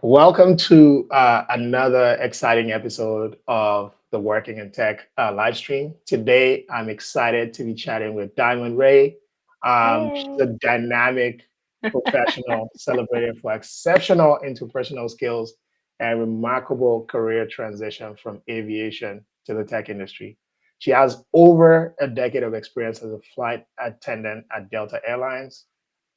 Welcome to another exciting episode of the Working in Tech live stream. Today, I'm excited to be chatting with Diamond Rae. She's a Hey. dynamic professional celebrated for exceptional interpersonal skills and remarkable career transition from aviation to the tech industry. She has over a decade of experience as a flight attendant at Delta Airlines,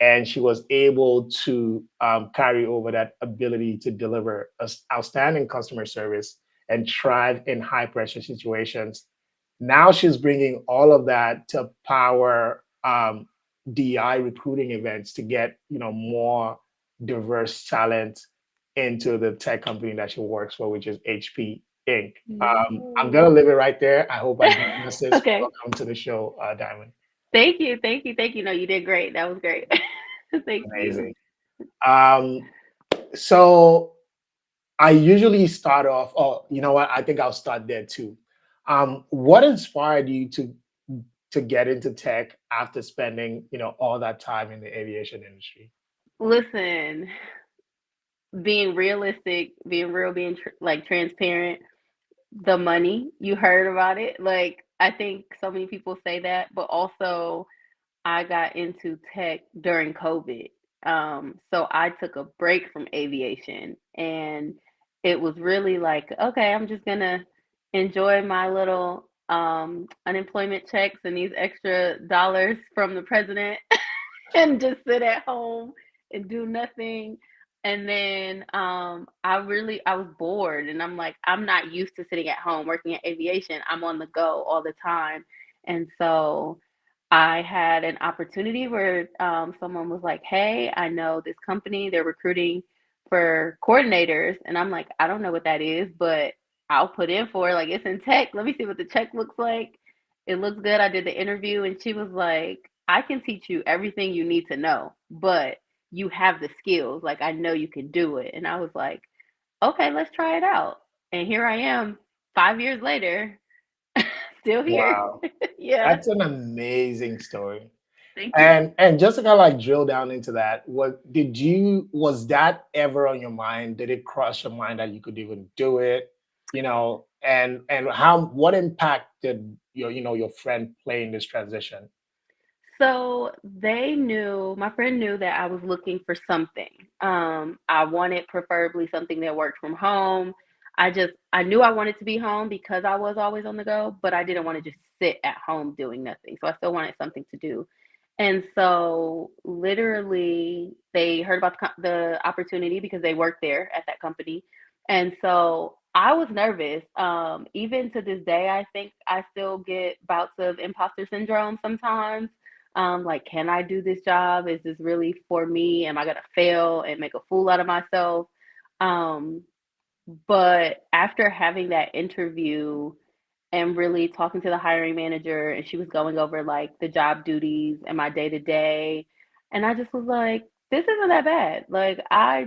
and she was able to carry over that ability to deliver outstanding customer service and thrive in high pressure situations. Now she's bringing all of that to power DEI recruiting events to get more diverse talent into the tech company that she works for, which is HP Inc. I'm Yay. gonna leave it right there. I hope I did justice. Okay. Welcome to the show, Diamond. Thank you. Thank you. Thank you. No, you did great. That was great. Thank you. Amazing. Um, so I usually start off, oh, you know what? I think I'll start there too. What inspired you to get into tech after spending, all that time in the aviation industry? Listen, being realistic, being real, being like transparent, the money, you heard about it. Like, I think so many people say that, but also I got into tech during COVID. So I took a break from aviation and it was really like, okay, I'm just gonna enjoy my little unemployment checks and these extra dollars from the president and just sit at home and do nothing. And then I was bored and I'm like, I'm not used to sitting at home working at aviation. I'm on the go all the time. And so I had an opportunity where someone was like, "Hey, I know this company, they're recruiting for coordinators." And I'm like, "I don't know what that is, but I'll put in for it. Like, it's in tech. Let me see what the check looks like. It looks good." I did the interview and she was like, "I can teach you everything you need to know, but you have the skills. Like, I know you can do it." And I was like, "Okay, let's try it out." And here I am 5 years later, still here. Wow, Yeah. that's an amazing story. Thank you. And just to kind of like drill down into that, was that ever on your mind? Did it cross your mind that you could even do it? And how what impact did your friend play in this transition? So my friend knew that I was looking for something. I wanted preferably something that worked from home. I knew I wanted to be home because I was always on the go, but I didn't want to just sit at home doing nothing. So I still wanted something to do. And so literally they heard about the opportunity because they worked there at that company. And so I was nervous. Even to this day, I think I still get bouts of imposter syndrome sometimes, like, can I do this job? Is this really for me? Am I gonna fail and make a fool out of myself? Um, but after having that interview and really talking to the hiring manager, and she was going over like the job duties and my day to day, and I just was like, this isn't that bad. Like, I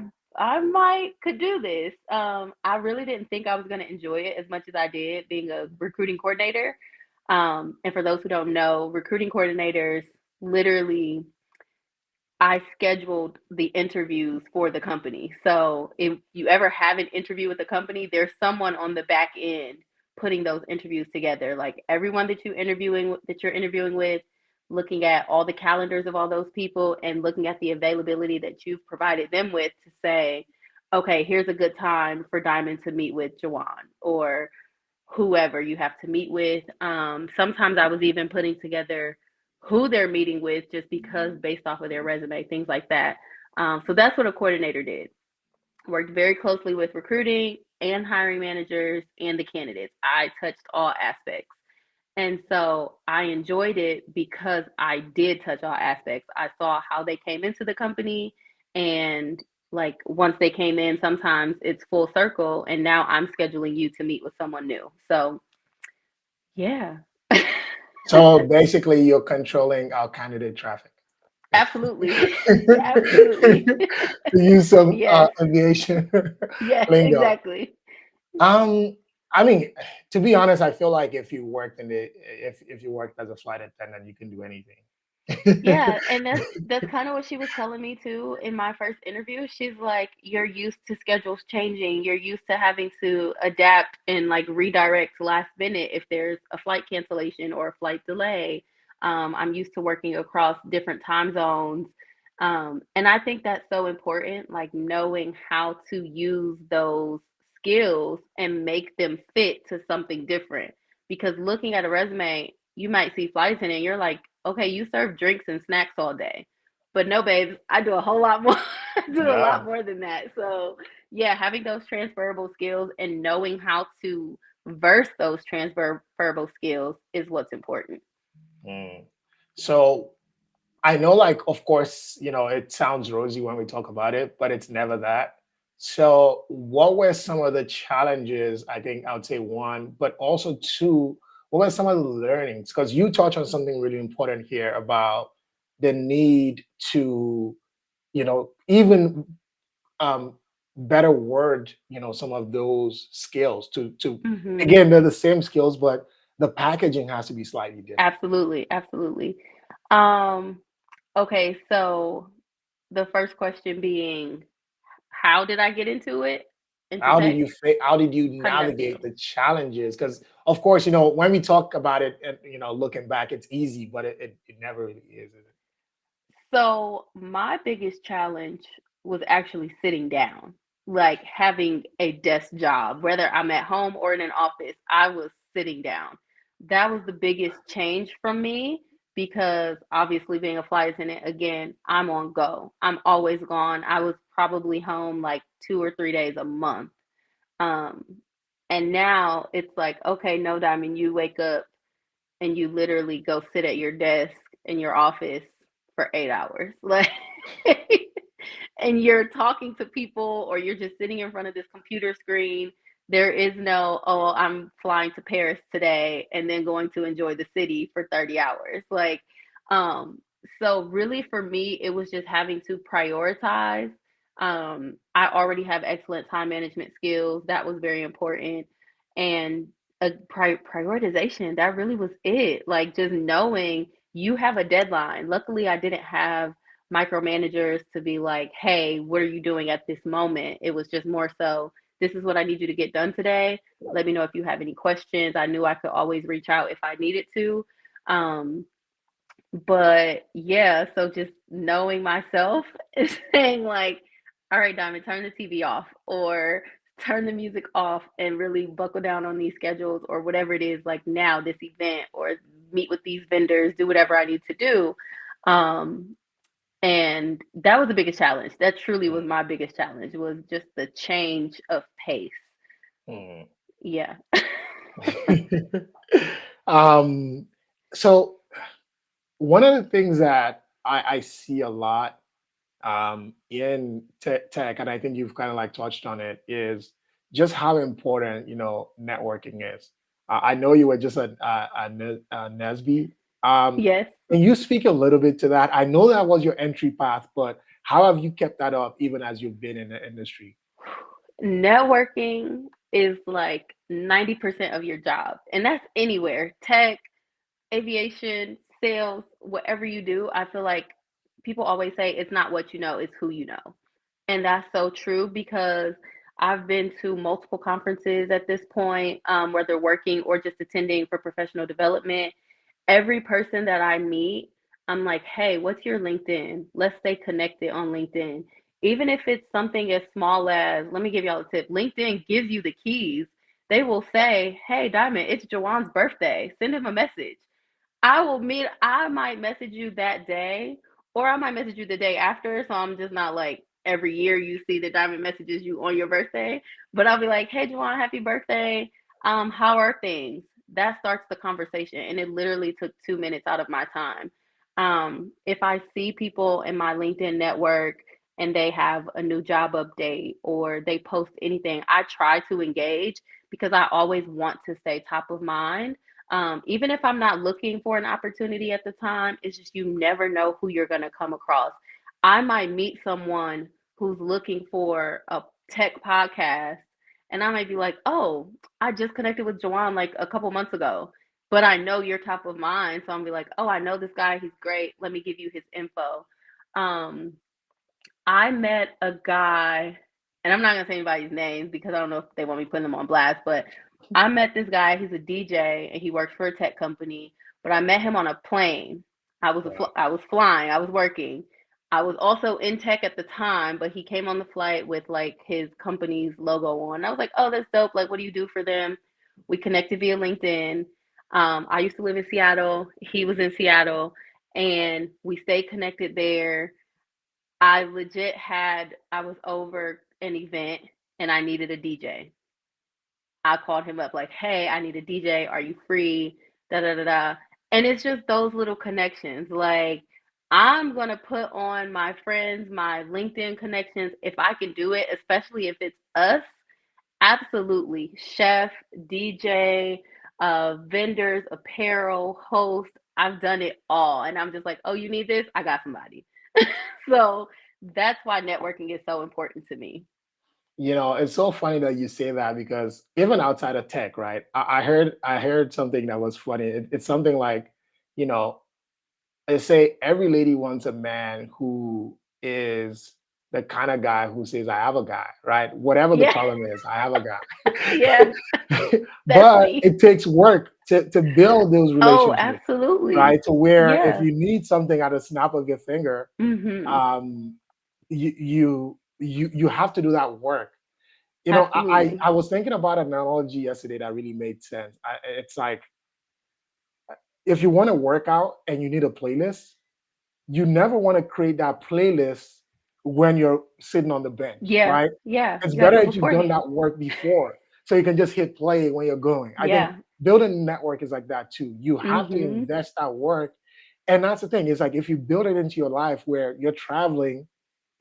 might could do this. I really didn't think I was gonna enjoy it as much as I did being a recruiting coordinator. And for those who don't know, recruiting coordinators literally, I scheduled the interviews for the company. So if you ever have an interview with a company, there's someone on the back end putting those interviews together. Like, everyone that you're interviewing with, looking at all the calendars of all those people and looking at the availability that you've provided them with to say, okay, here's a good time for Diamond to meet with Jawan or whoever you have to meet with. Sometimes I was even putting together who they're meeting with just because based off of their resume, things like that. So that's what a coordinator did. Worked very closely with recruiting and hiring managers and the candidates. I touched all aspects. And so I enjoyed it because I did touch all aspects. I saw how they came into the company, and like once they came in, sometimes it's full circle and now I'm scheduling you to meet with someone new. So, yeah. So basically, you're controlling our candidate traffic. Absolutely. Absolutely. To use some Yes. aviation Yes, lingo. exactly. Um, I mean, to be honest, I feel like if you worked as a flight attendant, you can do anything. Yeah, and that's kind of what she was telling me too in my first interview. She's like, "You're used to schedules changing. You're used to having to adapt and like redirect last minute if there's a flight cancellation or a flight delay. I'm used to working across different time zones." And I think that's so important, like knowing how to use those skills and make them fit to something different. Because looking at a resume, you might see flight attendant, you're like, okay, you serve drinks and snacks all day. But no, babes, I do a whole lot more. I do a lot Yeah. more than that. So, yeah, having those transferable skills and knowing how to verse those transferable skills is what's important. Mm. So I know, like, of course, it sounds rosy when we talk about it, but it's never that. So, what were some of the challenges? I think I would say one, but also two, what were some of the learnings? Because you touch on something really important here about the need to, even um, better word, some of those skills to Hmm. again, they're the same skills, but the packaging has to be slightly different. Absolutely, absolutely. Um, okay, so the first question being, how did I get into it? Into tech? How did you How did I feel? navigate the challenges? Because of course, when we talk about it and looking back, it's easy, but it never really is it? So my biggest challenge was actually sitting down, like having a desk job, whether I'm at home or in an office, I was sitting down. That was the biggest change from me because obviously being a flight attendant, again, I'm on go. I'm always gone. I was probably home like 2 or 3 days a month. Um, and now it's like, okay, no, Diamond, you wake up and you literally go sit at your desk in your office for 8 hours. Like, and you're talking to people or you're just sitting in front of this computer screen. There is no, oh, I'm flying to Paris today and then going to enjoy the city for 30 hours. Like, um, so really for me, it was just having to prioritize. I already have excellent time management skills. That was very important. And a prioritization, that really was it. Like just knowing you have a deadline. Luckily, I didn't have micromanagers to be like, hey, what are you doing at this moment? It was just more so, this is what I need you to get done today. Let me know if you have any questions. I knew I could always reach out if I needed to. Um, but yeah, so just knowing myself is saying like, all right, Diamond, turn the TV off or turn the music off and really buckle down on these schedules or whatever it is, like now this event or meet with these vendors, do whatever I need to do. Um, and that was the biggest challenge. That truly was my biggest challenge was just the change of pace. Mm. Yeah. um, so one of the things that I see a lot in tech, and I think you've kind of like touched on it, is just how important networking is. I know you were just a Nesby. Yes. Can you speak a little bit to that? I know that was your entry path, but how have you kept that up even as you've been in the industry? Networking is like 90% of your job, and that's anywhere tech, aviation, sales, whatever you do. I feel like people always say it's not what you know, it's who you know. And that's so true because I've been to multiple conferences at this point, whether working or just attending for professional development. Every person that I meet, I'm like, hey, what's your LinkedIn? Let's stay connected on LinkedIn. Even if it's something as small as, let me give y'all a tip LinkedIn gives you the keys. They will say, hey, Diamond, it's Jawan's birthday. Send him a message. I might message you that day, or I might message you the day after. So I'm just not like every year you see that Diamond messages you on your birthday. But I'll be like, hey, Juwan, happy birthday. How are things? That starts the conversation. And it literally took 2 minutes out of my time. If I see people in my LinkedIn network and they have a new job update or they post anything, I try to engage because I always want to stay top of mind. Even if I'm not looking for an opportunity at the time, it's just you never know who you're going to come across. I might meet someone who's looking for a tech podcast, and I might be like, oh, I just connected with Joanne like a couple months ago. but I know you're top of mind. So I'm be like, oh, I know this guy. He's great. Let me give you his info. Um, I met a guy, and I'm not gonna say anybody's names because I don't know if they want me putting them on blast, but I met this guy. He's a DJ and he works for a tech company. But I met him on a plane. Wow. I was flying. I was working. I was also in tech at the time, but he came on the flight with like his company's logo on. I was like, oh, that's dope. Like, what do you do for them? We connected via LinkedIn. I used to live in Seattle. He was in Seattle, and we stayed connected there. I was over an event and I needed a DJ. I called him up like, hey, I need a DJ. Are you free? Da da da da. And it's just those little connections. Like, I'm going to put on my friends, my LinkedIn connections, if I can do it, especially if it's us. Absolutely. Chef, DJ, vendors, apparel, host. I've done it all. And I'm just like, oh, you need this? I got somebody. So that's why networking is so important to me. It's so funny that you say that because even outside of tech, right? I heard something that was funny. It's something like, you know, they say every lady wants a man who is the kind of guy who says, I have a guy, right? Whatever the Yeah, problem is, I have a yeah, guy. that's But me. it takes work to build those Oh, relationships, absolutely. right? To where if Yeah. you need something at a snap of your finger, Mhm. um, you have to do that work. I Absolutely. was thinking about an analogy yesterday that really made sense. It's like if you want to work out and you need a playlist, you never want to create that playlist when you're sitting on the bench, Yeah. right? Yeah. It's You gotta better do it if you've done beforehand. that work before, so you can just hit play when you're going. I think Yeah. building a network is like that too. You have to Mhm. invest that work, and that's the thing. It's like if you build it into your life where you're traveling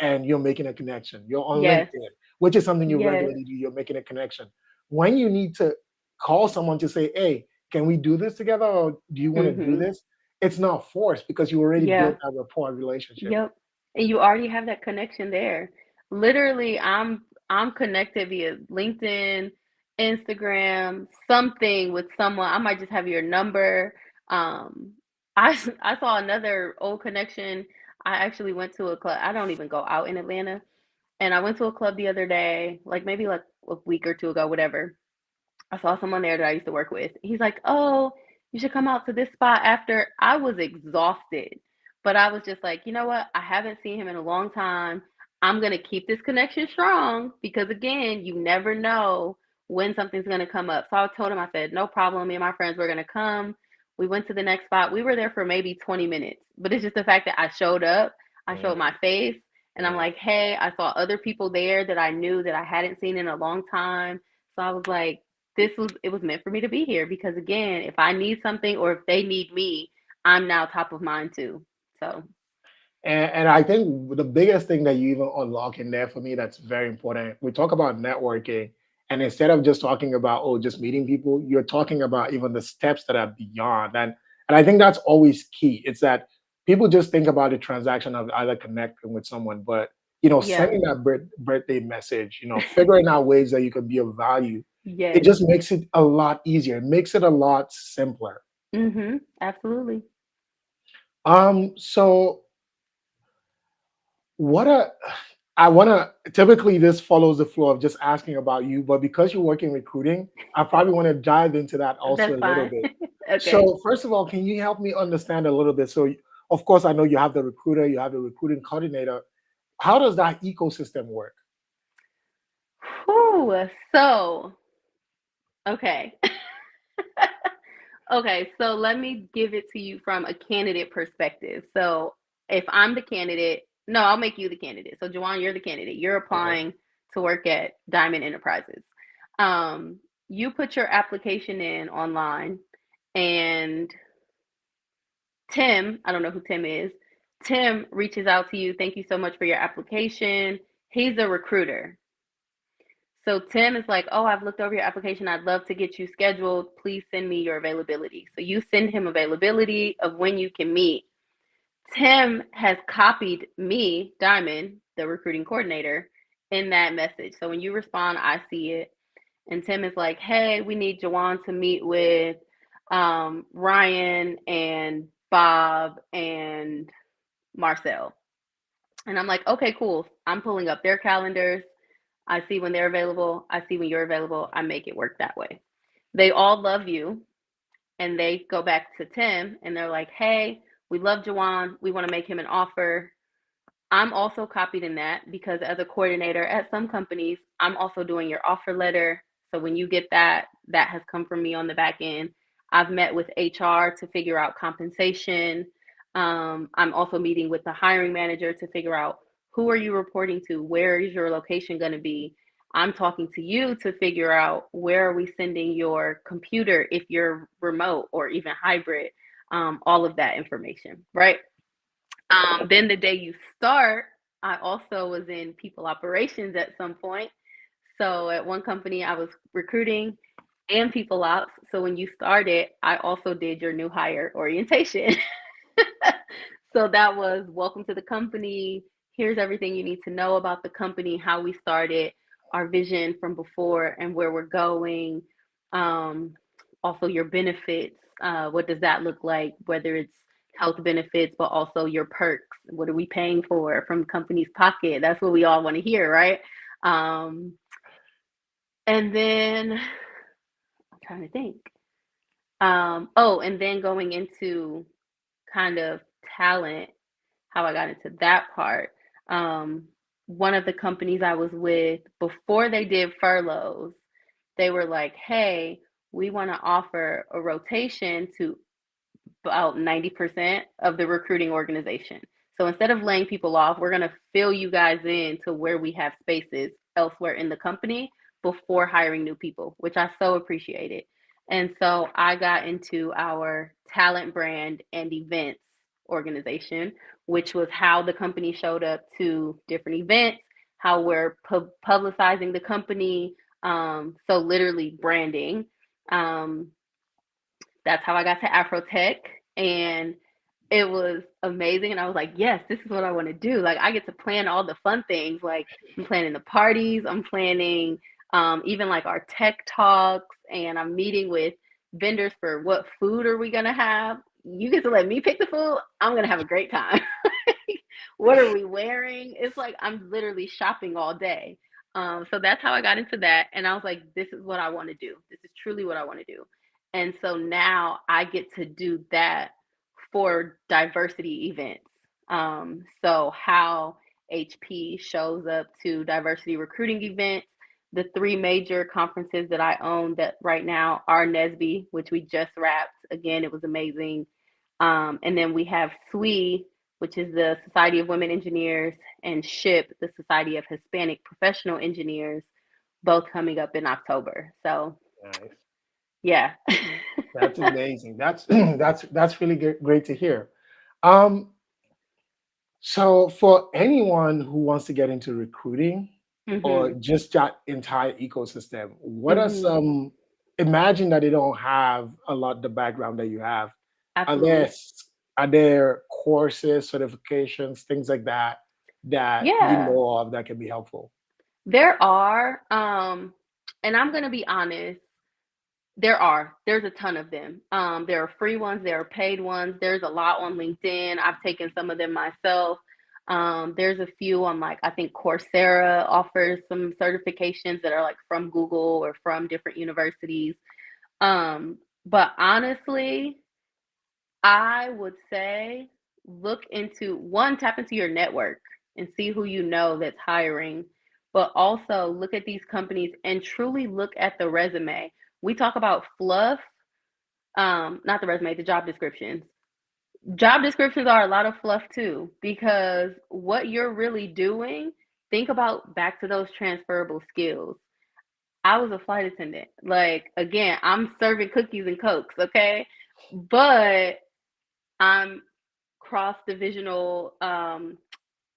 and you're making a connection. You're on Yes. LinkedIn, which is something you Yes. regularly do. You're making a connection. When you need to call someone to say, hey, can we do this together? Or do you want to do Mhm. this? It's not forced because you already Yeah. built that rapport and relationship. Yep. And you already have that connection there. Literally, I'm connected via LinkedIn, Instagram, something with someone. I might just have your number. Um, I saw another old connection. I actually went to a club. I don't even go out in Atlanta, and I went to a club the other day, like maybe like a week or two ago, whatever. I saw someone there that I used to work with. He's like, "Oh, you should come out to this spot after." I was exhausted, but I was just like, you know what? I haven't seen him in a long time. I'm going to keep this connection strong because, again, you never know when something's going to come up. So I told him, I said, no problem. Me and my friends were going to come. We went to the next spot. We were there for maybe 20 minutes, but it's just the fact that I showed up, I Mm, showed my face, and I'm mm. like, hey, I saw other people there that I knew that I hadn't seen in a long time. So I was like, it was meant for me to be here because, again, if I need something or if they need me, I'm now top of mind too. So And I think the biggest thing that you even unlock in there for me that's very important. We talk about networking, and instead of just talking about just meeting people, you're talking about even the steps that are beyond. And I think that's always key. It's that people just think about the transaction of either connecting with someone, but yeah. sending that birthday message, figuring out ways that you can be of value, it Yes. just makes it a lot easier. It makes it a lot simpler. Absolutely. So what a I want to typically this follows the flow of just asking about you, but because you work in recruiting, I probably want to dive into that also That's a little fine. bit. Okay. So, first of all, can you help me understand a little bit? So, of course, I know you have the recruiter, you have the recruiting coordinator. How does that ecosystem work? Whew. So, okay. Okay, so let me give it to you from a candidate perspective. So if I'm the candidate, no, I'll make you the candidate. So Jawan, you're the candidate. You're Okay. applying to work at Diamond Enterprises. You put your application in online, and Tim, I don't know who Tim is. Tim reaches out to you. Thank you so much for your application. He's a recruiter. So Tim is like, "Oh, I've looked over your application. I'd love to get you scheduled. Please send me your availability." So you send him availability of when you can meet. Tim has copied me, Diamond, the recruiting coordinator, in that message. So when you respond, I see it. And Tim is like, "Hey, we need Jawan to meet with Ryan and Bob and Marcel. And I'm like, okay, cool. I'm pulling up their calendars. I see when they're available. I see when you're available. I make it work that way. They all love you. And they go back to Tim and they're like, hey, we love Jawan. We want to make him an offer. I'm also copied in that because as a coordinator at some companies, I'm also doing your offer letter. So when you get that, that has come from me on the back end. I've met with HR to figure out compensation. I'm also meeting with the hiring manager to figure out who are you reporting to? Where is your location going to be? I'm talking to you to figure out where are we sending your computer if you're remote or even hybrid, all of that information, right? Then the day you start, I also was in people operations at some point. So at one company, I was recruiting and people ops. So when you started, I also did your new hire orientation. So that was welcome to the company. Here's everything you need to know about the company, how we started, our vision from before, and where we're going. Um, Also, your benefits. What does that look like? Whether it's health benefits, but also your perks. What are we paying for from company's pocket? That's what we all want to hear, right? Um, and then I'm trying to think. Oh, and then going into kind of talent, how I got into that part. Um, One of the companies I was with before they did furloughs, they were like, hey, we want to offer a rotation to about 90% of the recruiting organization. So instead of laying people off, we're going to fill you guys in to where we have spaces elsewhere in the company before hiring new people, which I so appreciated. And so I got into our talent brand and events organization, which was how the company showed up to different events, how we're publicizing the company. So literally branding. Um, that's how I got to Afrotech. And it was amazing. And I was like, yes, this is what I want to do. Like, I get to plan all the fun things. Like, I'm planning the parties, I'm planning even like our tech talks, and I'm meeting with vendors for what food are we going to have. You get to let me pick the food. I'm going to have a great time. What are we wearing? It's like I'm literally shopping all day. So that's how I got into that. And I was like, this is what I want to do. This is truly what I want to do. And so now I get to do that for diversity events. So how HP shows up to diversity recruiting events. The three major conferences that I own that right now are NESB, which we just wrapped. Again, it was amazing. And then we have SWE, which is the Society of Women Engineers, and SHIP, the Society of Hispanic Professional Engineers, both coming up in October. So Nice. yeah. That's amazing. That's that's really great to hear. Um, so for anyone who wants to get into recruiting or Hmm. just that entire ecosystem, what are Hmm. some, imagine that they don't have a lot the background that you have. Are there Absolutely. are there courses, certifications, things like that that you Yeah, know of that can be helpful? there are. And I'm gonna be honest, there's a ton of them. There are free ones, there are paid ones. There's a lot on LinkedIn. I've taken some of them myself. There's a few on, like, I think Coursera offers some certifications that are like from Google or from different universities. But honestly, I would say look into one, tap into your network and see who you know that's hiring, but also look at these companies and truly look at the resume. We talk about fluff, not the resume, the job descriptions. Job descriptions are a lot of fluff too, because what you're really doing, think about back to those transferable skills. I was a flight attendant. Like, again, I'm serving cookies and cokes, okay? But I'm cross divisional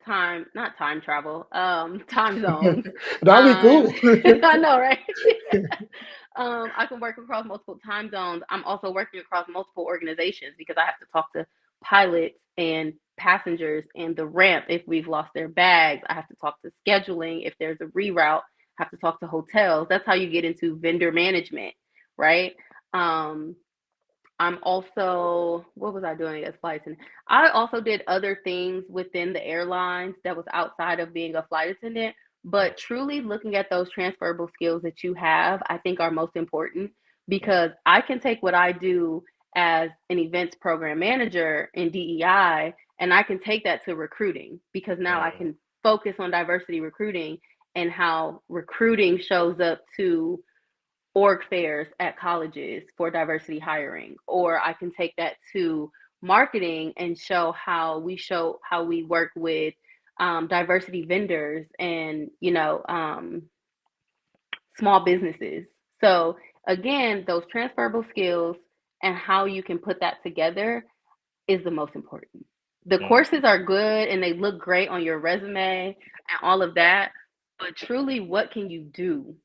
time, not time travel, time zones. That'd be cool. I know, right? I can work across multiple time zones. I'm also working across multiple organizations because I have to talk to pilots and passengers and the ramp if we've lost their bags. I have to talk to scheduling if there's a reroute. I have to talk to hotels. That's how you get into vendor management, right? Um, I'm also, what was I doing as flight attendant? I also did other things within the airlines that was outside of being a flight attendant. But truly looking at those transferable skills that you have, I think are most important, because I can take what I do as an events program manager in DEI and I can take that to recruiting, because now I can focus on diversity recruiting and how recruiting shows up to org fairs at colleges for diversity hiring, or I can take that to marketing and show how we work with diversity vendors and small businesses. So again, those transferable skills and how you can put that together is the most important. The courses are good and they look great on your resume and all of that, but truly, what can you do?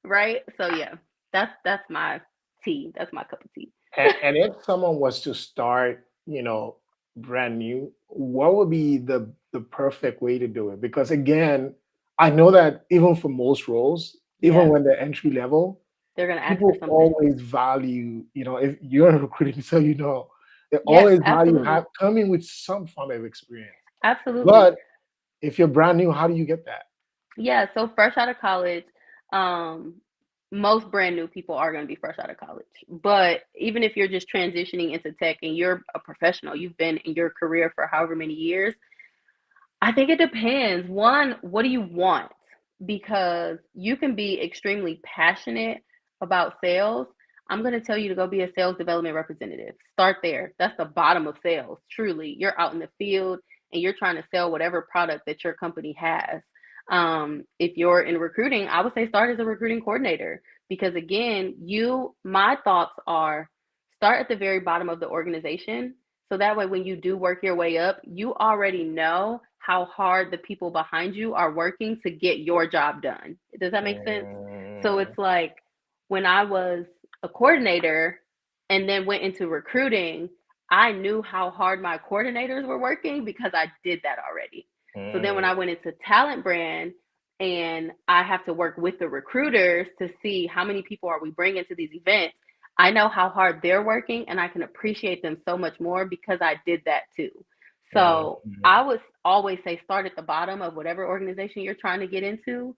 Right? So yeah, that's my tea. That's my cup of tea. And if someone was to start, brand new, what would be the perfect way to do it? Because again, I know that even for most roles, even Yeah, when they're entry level, they're gonna ask for people something. always value, if you're in recruiting, so they Yes, always value absolutely, coming with some form of experience. absolutely. But if you're brand new, how do you get that? Yeah, so fresh out of college, um, most brand new people are going to be fresh out of college. But even if you're just transitioning into tech and you're a professional, you've been in your career for however many years, I think it depends. One, what do you want? Because you can be extremely passionate about sales. I'm going to tell you to go be a sales development representative. Start there. That's the bottom of sales. Truly, you're out in the field and you're trying to sell whatever product that your company has. If you're in recruiting, I would say start as a recruiting coordinator, because again, my thoughts are start at the very bottom of the organization, so that way, when you do work your way up, you already know how hard the people behind you are working to get your job done. Does that make sense? So Mm, it's like when I was a coordinator and then went into recruiting, I knew how hard my coordinators were working because I did that already. So then when mm, I went into talent brand and I have to work with the recruiters to see how many people are we bringing to these events, I know how hard they're working and I can appreciate them so much more because I did that too. So mm. I would always say start at the bottom of whatever organization you're trying to get into,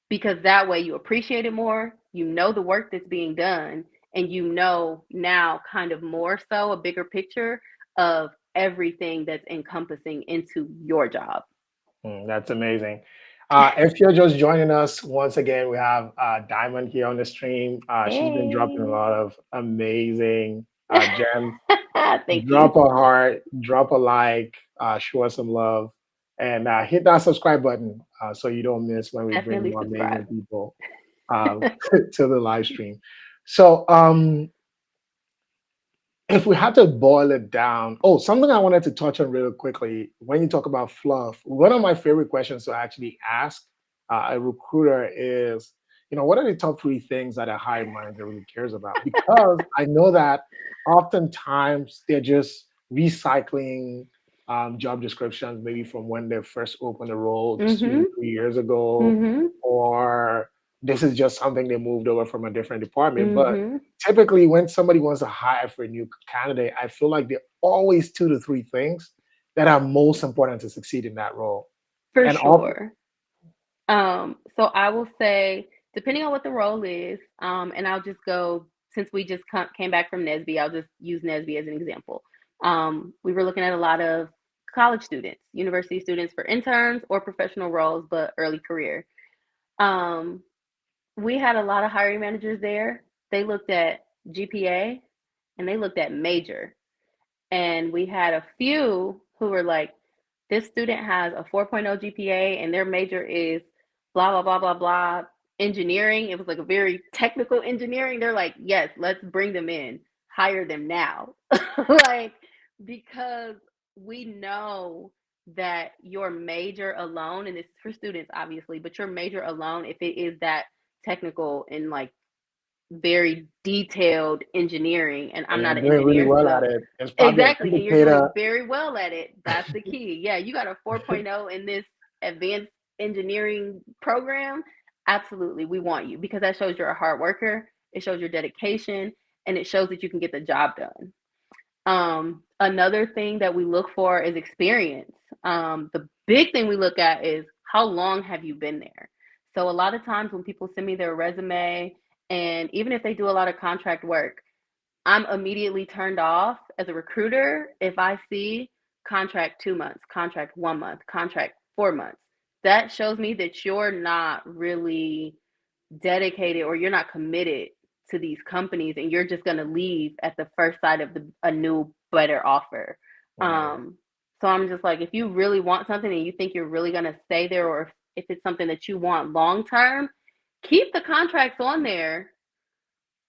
because that way you appreciate it more, you know the work that's being done, and you know now kind of more so a bigger picture of everything that's encompassing into your job. That's amazing. If you're just joining us, once again, we have Diamond here on the stream. She's been dropping a Hey. lot of amazing gems. Thank you. Drop a heart, drop a like, show us some love, and hit that subscribe button so you don't miss when we bring Definitely more subscribe. amazing people um, to the live stream. So, if we had to boil it down, something I wanted to touch on real quickly when you talk about fluff, one of my favorite questions to actually ask a recruiter is, what are the top three things that a hiring manager really cares about? Because I know that oftentimes they're just recycling job descriptions, maybe from when they first opened the role Mhm. 2, 3 years ago, Mhm. or this is just something they moved over from a different department. But Mhm. typically when somebody wants to hire for a new candidate, I feel like there are always 2 to 3 things that are most important to succeed in that role. For And often, sure. So I will say, depending on what the role is, and I'll just go, since we just came back from NSBE, I'll just use NSBE as an example. We were looking at a lot of college students, university students for interns or professional roles, but early career. Um, we had a lot of hiring managers there. They looked at GPA and they looked at major. And we had a few who were like, this student has a 4.0 GPA and their major is blah, blah, blah, blah, blah, engineering. It was like a very technical engineering. They're like, yes, let's bring them in, hire them now. Like, because we know that your major alone, and this is for students obviously, but your major alone, if it is that technical and like very detailed engineering, and I'm and you're not an doing really engineer, well at so it, it's probably an exactly, and you're indicator. doing very well at it. That's the key. Yeah, you got a 4.0 in this advanced engineering program. Absolutely, we want you because that shows you're a hard worker. It shows your dedication, and it shows that you can get the job done. Another thing that we look for is experience. The big thing we look at is how long have you been there? So a lot of times when people send me their resume, and even if they do a lot of contract work, I'm immediately turned off as a recruiter if I see contract 2 months, contract 1 month, contract 4 months. That shows me that you're not really dedicated or you're not committed to these companies, and you're just going to leave at the first sight of a new better offer. So I'm just like, if you really want something and you think you're really going to stay there, or if it's something that you want long term, keep the contracts on there,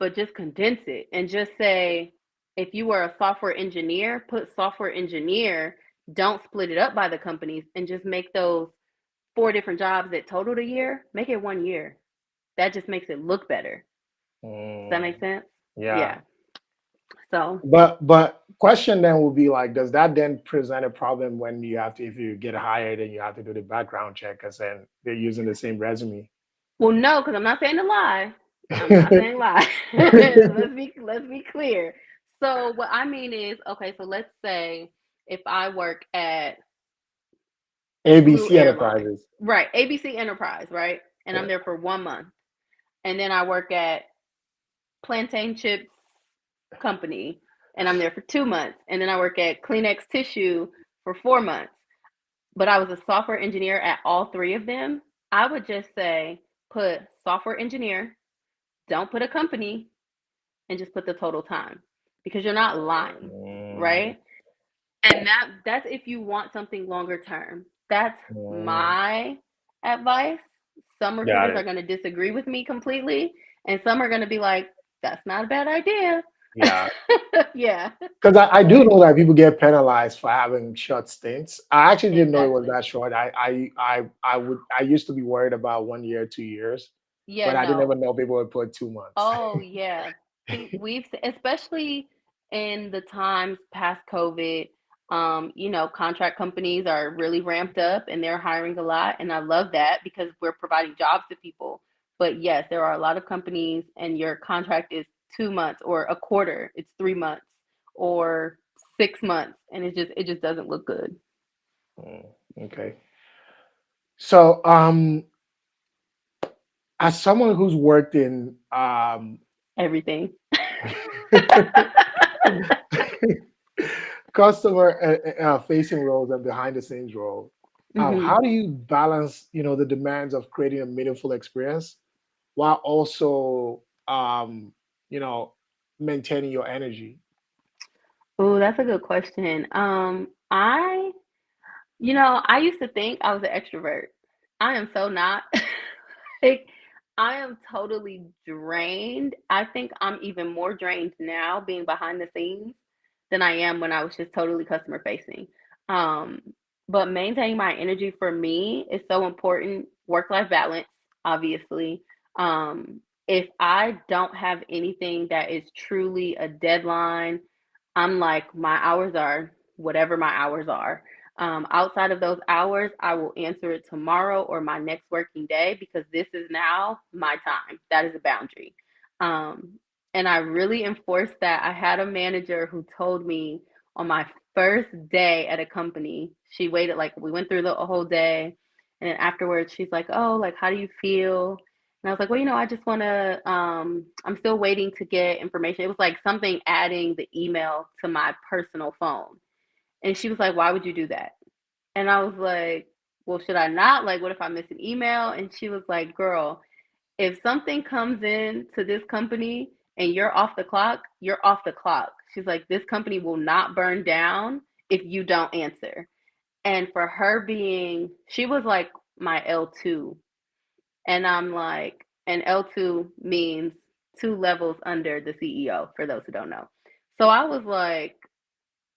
but just condense it and just say, if you were a software engineer, put software engineer. Don't split it up by the companies, and just make those 4 different jobs that totaled a year, make it 1 year. That just makes it look better. Does that make sense? Yeah. Yeah. So, But question then would be like, does that then present a problem when you have to, if you get hired and you have to do the background check, because then they're using the same resume? well, no, because I'm not saying a lie. I'm not saying lie. let's be clear. So what I mean is, okay, so let's say if I work at Blue ABC Airlines, Enterprises. right? ABC Enterprise, right? And I'm Yeah. there for 1 month, and then I work at Plantain Chips Company, and I'm there for 2 months, and then I work at Kleenex Tissue for 4 months. But I was a software engineer at all 3 of them. I would just say put software engineer, don't put a company, and just put the total time, because you're not lying, right? And that's if you want something longer term. That's my advice. Some Got recruiters are it. going to disagree with me completely, and some are going to be like, that's not a bad idea. Yeah. Yeah, Because I do know that people get penalized for having short stints. I actually didn't know it was exactly. that short. I used to be worried about 1 year, 2 years, Yeah, but I didn't no. ever know people would put 2 months. Oh, yeah. We've, especially in the times past COVID, contract companies are really ramped up and they're hiring a lot. And I love that because we're providing jobs to people. But yes, there are a lot of companies and your contract is 2 months or a quarter, it's 3 months or 6 months. And it just doesn't look good. Okay. So, as someone who's worked in Everything. customer facing roles and behind the scenes role, Hmm. how do you balance, the demands of creating a meaningful experience while also, you know, maintaining your energy? Oh, that's a good question. I used to think I was an extrovert. I am so not. Like, I am totally drained. I think I'm even more drained now being behind the scenes than I am when I was just totally customer facing. Um, but maintaining my energy for me is so important. Work-life balance, obviously. If I don't have anything that is truly a deadline, I'm like, my hours are whatever my hours are. Outside of those hours, I will answer it tomorrow or my next working day, because this is now my time. That is a boundary. Um, and I really enforced that. I had a manager who told me on my first day at a company, she waited, like, we went through the whole day. And then afterwards, she's like, oh, like, how do you feel? And I was like, well, I just want to, I'm still waiting to get information. It was like something adding the email to my personal phone. And she was like, why would you do that? And I was like, well, should I not? Like, what if I miss an email? And she was like, girl, if something comes in to this company and you're off the clock, you're off the clock. She's like, this company will not burn down if you don't answer. And for her being, she was like my L2. And I'm like, and L2 means 2 levels under the CEO, for those who don't know. So I was like,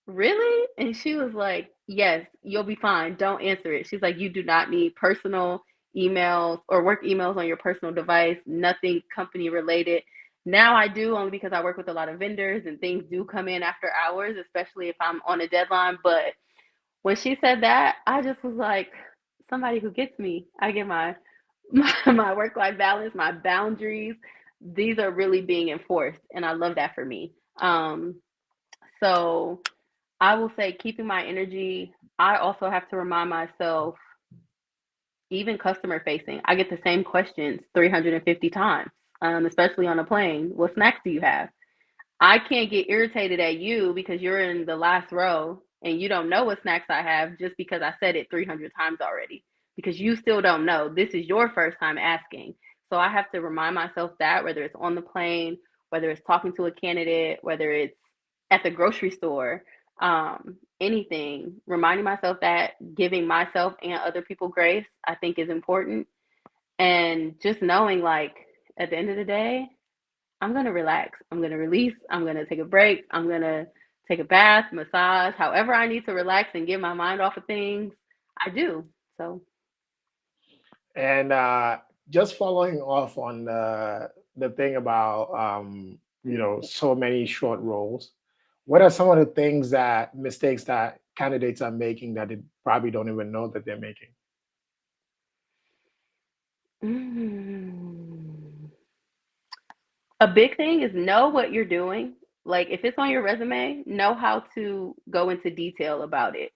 really? And she was like, yes, you'll be fine. Don't answer it. She's like, you do not need personal emails or work emails on your personal device, nothing company related. Now I do, only because I work with a lot of vendors and things do come in after hours, especially if I'm on a deadline. But when she said that, I just was like, somebody who gets me. I get my work life balance, my boundaries. these are really being enforced, and I love that for me. So I will say keeping my energy. I also have to remind myself, even customer facing, I get the same questions 350 times, especially on a plane. What snacks do you have? I can't get irritated at you because you're in the last row and you don't know what snacks I have just because I said it 300 times already, because you still don't know. This is your first time asking. So I have to remind myself that, whether it's on the plane, whether it's talking to a candidate, whether it's at the grocery store, anything, reminding myself that, giving myself and other people grace, I think is important. And just knowing, like, at the end of the day, I'm going to relax. I'm going to release. I'm going to take a break. I'm going to take a bath, massage, however I need to relax and get my mind off of things. I do. So, And just following off on the thing about so many short roles, what are some of the things that mistakes that candidates are making that they probably don't even know that they're making? mm, a big thing is know what you're doing. Like, if it's on your resume, know how to go into detail about it.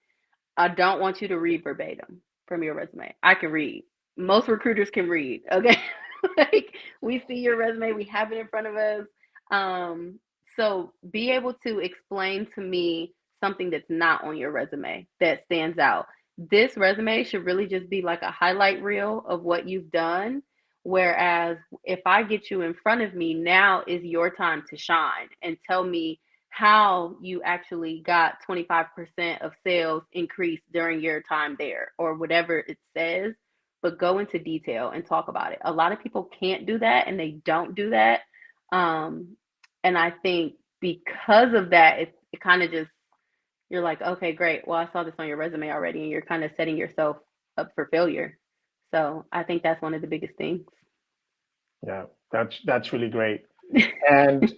I don't want you to read verbatim from your resume. I can read. Most recruiters can read. Okay. Like, we see your resume, we have it in front of us. Um, so be able to explain to me something that's not on your resume that stands out. This resume should really just be like a highlight reel of what you've done. Whereas if I get you in front of me, now is your time to shine and tell me how you actually got 25% of sales increase during your time there, or whatever it says, but go into detail and talk about it. A lot of people can't do that and they don't do that. Um, and I think because of that, it kind of just, you're like, okay, great. Well, I saw this on your resume already, and you're kind of setting yourself up for failure. So I think that's one of the biggest things. Yeah, that's really great. And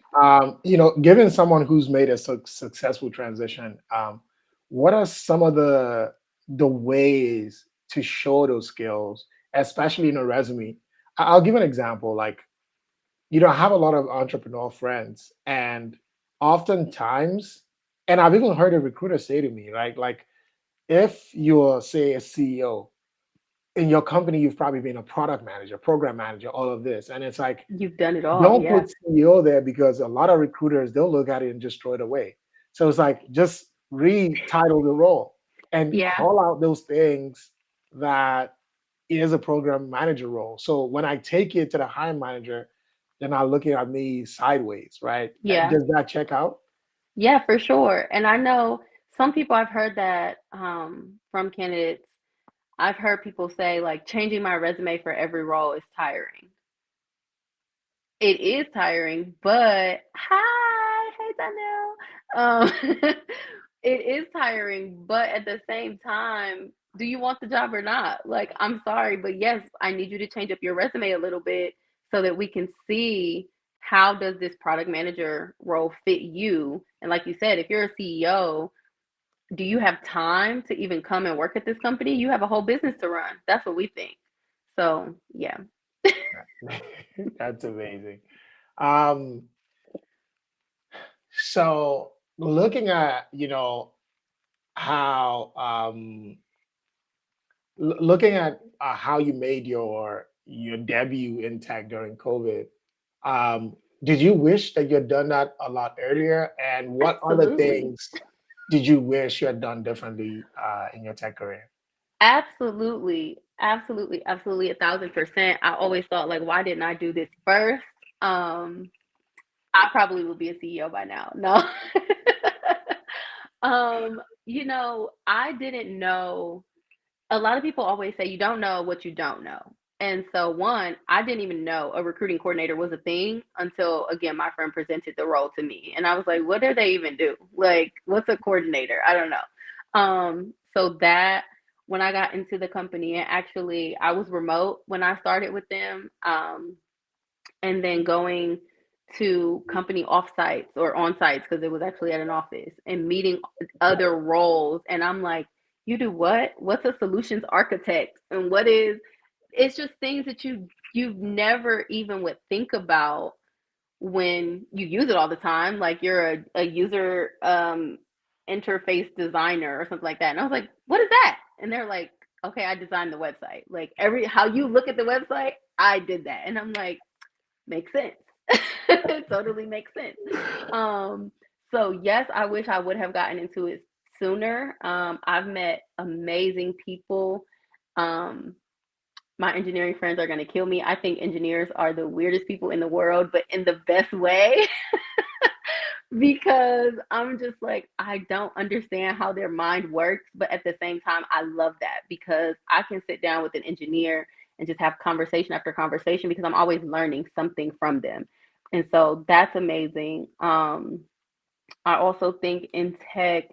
given someone who's made a successful transition, what are some of the ways to show those skills, especially in a resume? I'll give an example. Like, I have a lot of entrepreneurial friends, and oftentimes, and I've even heard a recruiter say to me, right, like, if you're, say, a CEO in your company, you've probably been a product manager, program manager, all of this, and it's like, You've done it all. don't Yeah. put CEO there because a lot of recruiters, they'll look at it and just throw it away. So it's like, just retitle the role and Yeah. call out those things that is a program manager role. So when I take it to the hiring manager, they're not looking at me sideways, right? Yeah. Does that check out? Yeah, for sure. And I know some people, I've heard that from candidates. I've heard people say, like, changing my resume for every role is tiring. It is tiring, but hi, hey Danielle. It is tiring, but at the same time, do you want the job or not? Like, I'm sorry, but yes, I need you to change up your resume a little bit so that we can see how does this product manager role fit you. And like you said, if you're a CEO, do you have time to even come and work at this company? You have a whole business to run. That's what we think. So, yeah. That's amazing. Um, so looking at, how looking at how you made your debut in tech during COVID, did you wish that you had done that a lot earlier? And what other Absolutely. things did you wish you had done differently in your tech career? Absolutely. Absolutely. Absolutely. 1,000%. I always thought, like, why didn't I do this first? Um, I probably would be a CEO by now. No. I didn't know. A lot of people always say you don't know what you don't know. And so, one, I didn't even know a recruiting coordinator was a thing until, again, my friend presented the role to me. And I was like, what do they even do? Like, what's a coordinator? I don't know. So that, when I got into the company, and actually I was remote when I started with them, and then going to company offsites or on sites, because it was actually at an office, and meeting other roles. And I'm like, you do what? What's a solutions architect? And what is, it's just things that you you never even would think about when you use it all the time, like you're a user interface designer or something like that. And I was like, what is that? And they're like, okay, I designed the website. Like how you look at the website, I did that. And I'm like, makes sense. It totally makes sense. So yes, I wish I would have gotten into it sooner. I've met amazing people. Um, my engineering friends are going to kill me. I think engineers are the weirdest people in the world, but in the best way. Because I'm just like, I don't understand how their mind works. But at the same time, I love that because I can sit down with an engineer and just have conversation after conversation because I'm always learning something from them. And so that's amazing. I also think in tech,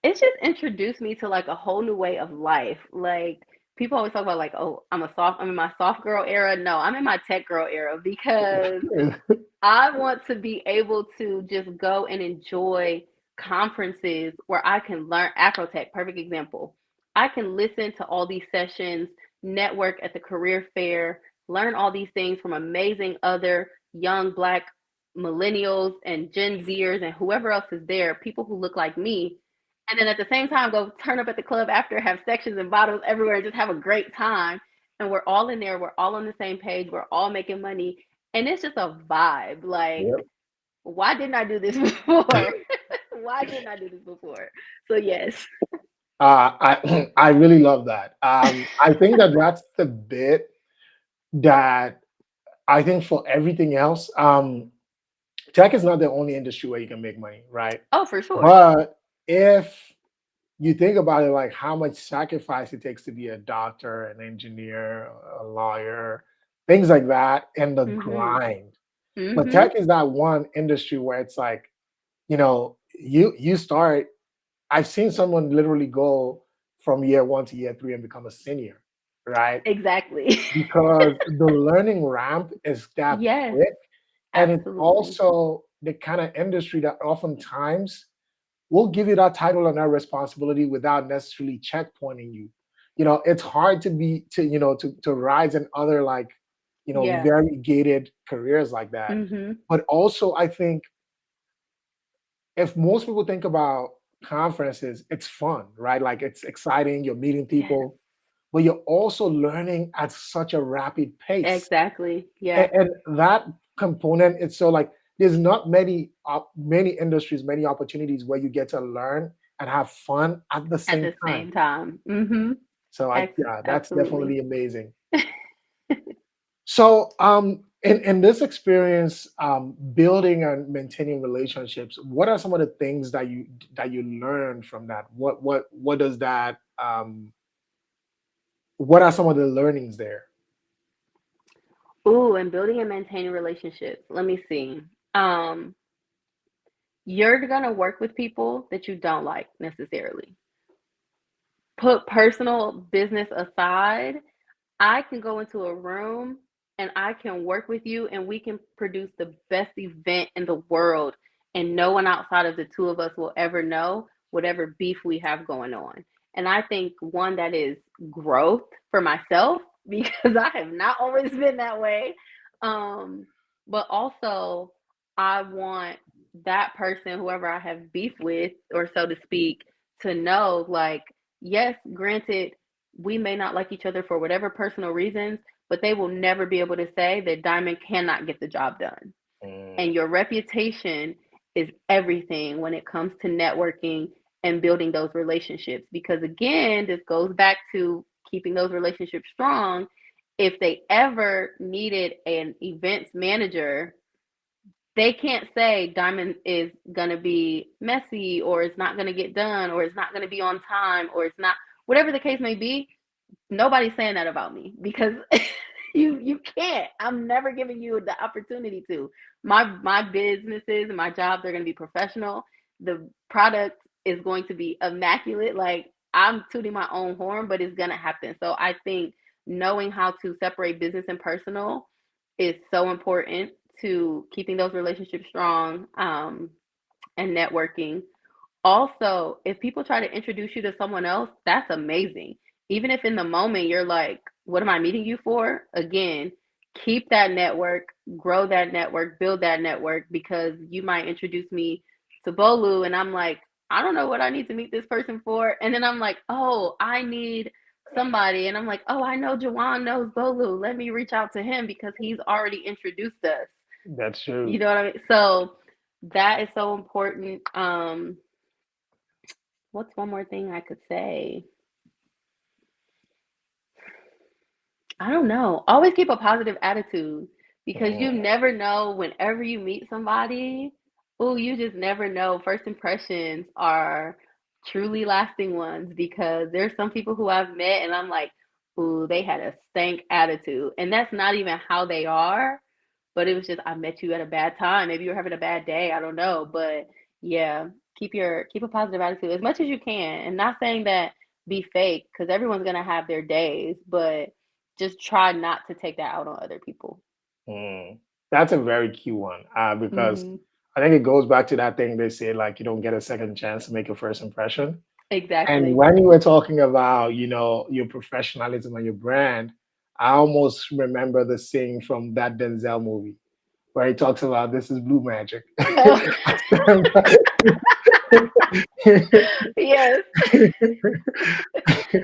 it's just introduced me to like a whole new way of life. Like people always talk about like, oh, I'm in my soft girl era. No, I'm in my tech girl era because I want to be able to just go and enjoy conferences where I can learn Afrotech, perfect example. I can listen to all these sessions, network at the career fair, learn all these things from amazing other young Black millennials and Gen Zers and whoever else is there, people who look like me. And then at the same time, go turn up at the club after, have sections and bottles everywhere, and just have a great time. And we're all in there, we're all on the same page, we're all making money. And it's just a vibe. Like, Yep. why didn't I do this before? Why didn't I do this before? So yes. I really love that. I think that that's the bit that I think for everything else, tech is not the only industry where you can make money, right? Oh, for sure. But if you think about it, like how much sacrifice it takes to be a doctor, an engineer, a lawyer, things like that, and the Mhm. grind. But Mhm. tech is that one industry where it's like, you start. I've seen someone literally go from year one to year three and become a senior, right? Exactly. Because the learning ramp is that Yes, quick. And it's absolutely. also the kind of industry that oftentimes will give you that title and that responsibility without necessarily checkpointing you. It's hard to be to rise in other like, Yeah. variegated careers like that. Mhm. But also I think if most people think about conferences, it's fun, right? Like it's exciting, you're meeting Yes. people, but you're also learning at such a rapid pace. Exactly. And, Yeah. and that component, it's so like there's not many industries, many opportunities where you get to learn and have fun at the At same the time. same time. Mhm. So yeah, that's Absolutely. definitely amazing. So, in this experience, building and maintaining relationships, what are some of the things that you learned from that? What does that? What are some of the learnings there? Ooh, and building and maintaining relationships. Let me see. Um, you're gonna work with people that you don't like necessarily. Put personal business aside. I can go into a room and I can work with you and we can produce the best event in the world. And no one outside of the two of us will ever know whatever beef we have going on. And I think one that is growth for myself because I have not always been that way. Um, but also, I want that person, whoever I have beef with, or so to speak, to know like, yes, granted, we may not like each other for whatever personal reasons, but they will never be able to say that Diamond cannot get the job done. And Mm, your reputation is everything when it comes to networking and building those relationships. Because again, this goes back to keeping those relationships strong. If they ever needed an events manager, they can't say Diamond is going to be messy or it's not going to get done or it's not going to be on time or it's not, whatever the case may be. Nobody's saying that about me because you can't. I'm never giving you the opportunity to. My businesses and my jobs are going to be professional. The product is going to be immaculate. Like I'm tooting my own horn, but it's going to happen. So I think knowing how to separate business and personal is so important to keeping those relationships strong, and networking. Also, if people try to introduce you to someone else, that's amazing. Even if in the moment you're like, what am I meeting you for? Again, keep that network, grow that network, build that network, because you might introduce me to Bolu and I'm like, I don't know what I need to meet this person for. And then I'm like, oh, I need somebody. And I'm like, oh, I know Jawan knows Bolu. Let me reach out to him because he's already introduced us. That's You true. know what I mean? So that is so important. What's one more thing I could say? I don't know. Always keep a positive attitude because you Mm, never know whenever you meet somebody. Oh, you just never know. First impressions are truly lasting ones because there's some people who I've met and I'm like, ooh, they had a stank attitude. And that's not even how they are, but it was just I met you at a bad time. Maybe you're having a bad day. I don't know. But yeah, keep a positive attitude as much as you can. And not saying that be fake because everyone's gonna have their days, but just try not to take that out on other people. mm. That's a very key one, because Hmm. I think it goes back to that thing they say, like, you don't get a second chance to make a first impression. And Exactly. when you were talking about, your professionalism and your brand, I almost remember the scene from that Denzel movie where he talks about this is blue magic. Oh, yes,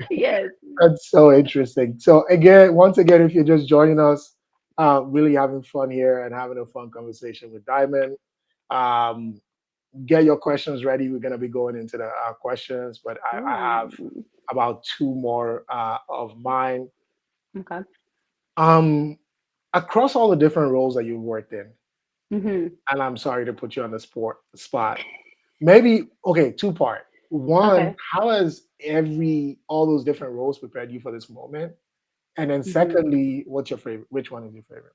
yes. That's so interesting. So again, once again, if you're just joining us, really having fun here and having a fun conversation with Diamond. Um, get your questions ready. We're going to be going into the questions, but I have Ooh, about two more of mine. okay. Um, Across all the different roles that you've worked in, Hmm. and I'm sorry to put you on the spot. Maybe okay, two part. One, Okay. how has all those different roles prepared you for this moment? And then Hmm. secondly, what's your favorite? Which one is your favorite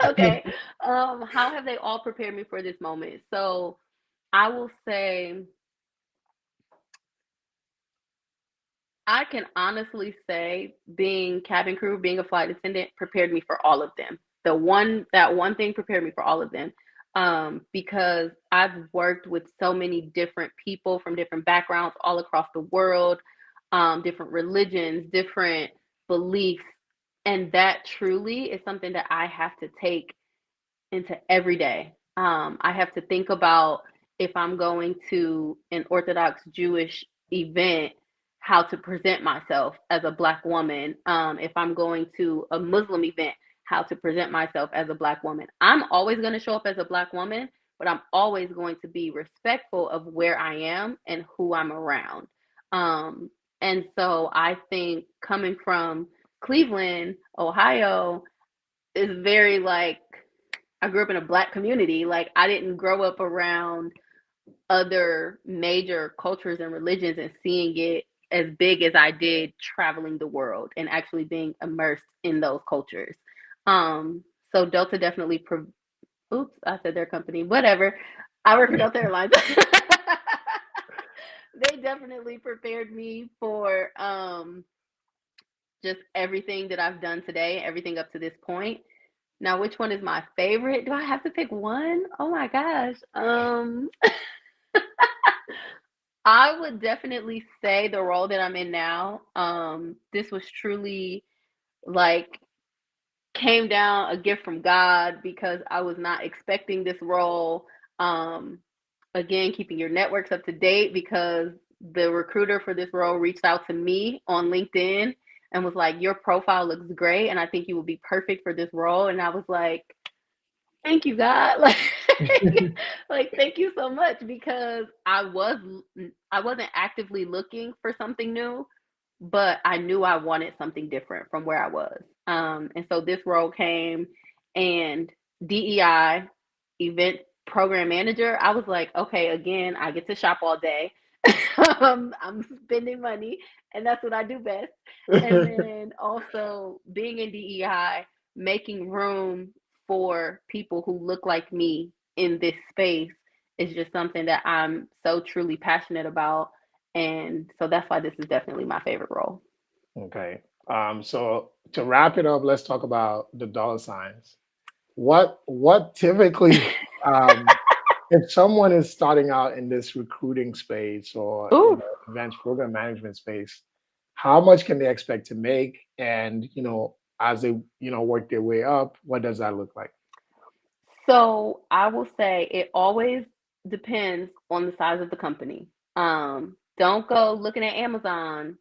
Okay. How have they all prepared me for this moment? So I will say I can honestly say being cabin crew, being a flight attendant prepared me for all of them. That one thing prepared me for all of them. Because I've worked with so many different people from different backgrounds all across the world, different religions, different beliefs. And that truly is something that I have to take into every day. I have to think about if I'm going to an Orthodox Jewish event, how to present myself as a Black woman. If I'm going to a Muslim event, how to present myself as a Black woman. I'm always going to show up as a Black woman, but I'm always going to be respectful of where I am and who I'm around. Um, and so I think coming from Cleveland, Ohio, is very like I grew up in a Black community. Like I didn't grow up around other major cultures and religions and seeing it as big as I did traveling the world and actually being immersed in those cultures. So Delta definitely oops, I said their company. Whatever. I work for Delta Airlines. They definitely prepared me for just everything that I've done today, everything up to this point. Now, which one is my favorite? Do I have to pick one? Oh my gosh. I would definitely say the role that I'm in now. This was truly like came down a gift from God because I was not expecting this role. Um, Again, keeping your networks up to date because the recruiter for this role reached out to me on LinkedIn and was like, your profile looks great and I think you would be perfect for this role. And I was like, thank you, God. Like, one? like thank you so much because I wasn't actively looking for something new, but I knew I wanted something different from where I was. And so this role came and DEI event program manager, I was like, okay, again, I get to shop all day. I'm spending money, and that's what I do best. And then also being in DEI, making room for people who look like me in this space is just something that I'm so truly passionate about. And so that's why this is definitely my favorite role. Okay. So to wrap it up, let's talk about the dollar signs. What typically, if someone is starting out in this recruiting space or Ooh. events program management space, how much can they expect to make? And, as they, work their way up, what does that look like? So I will say it always depends on the size of the company. Don't go looking at Amazon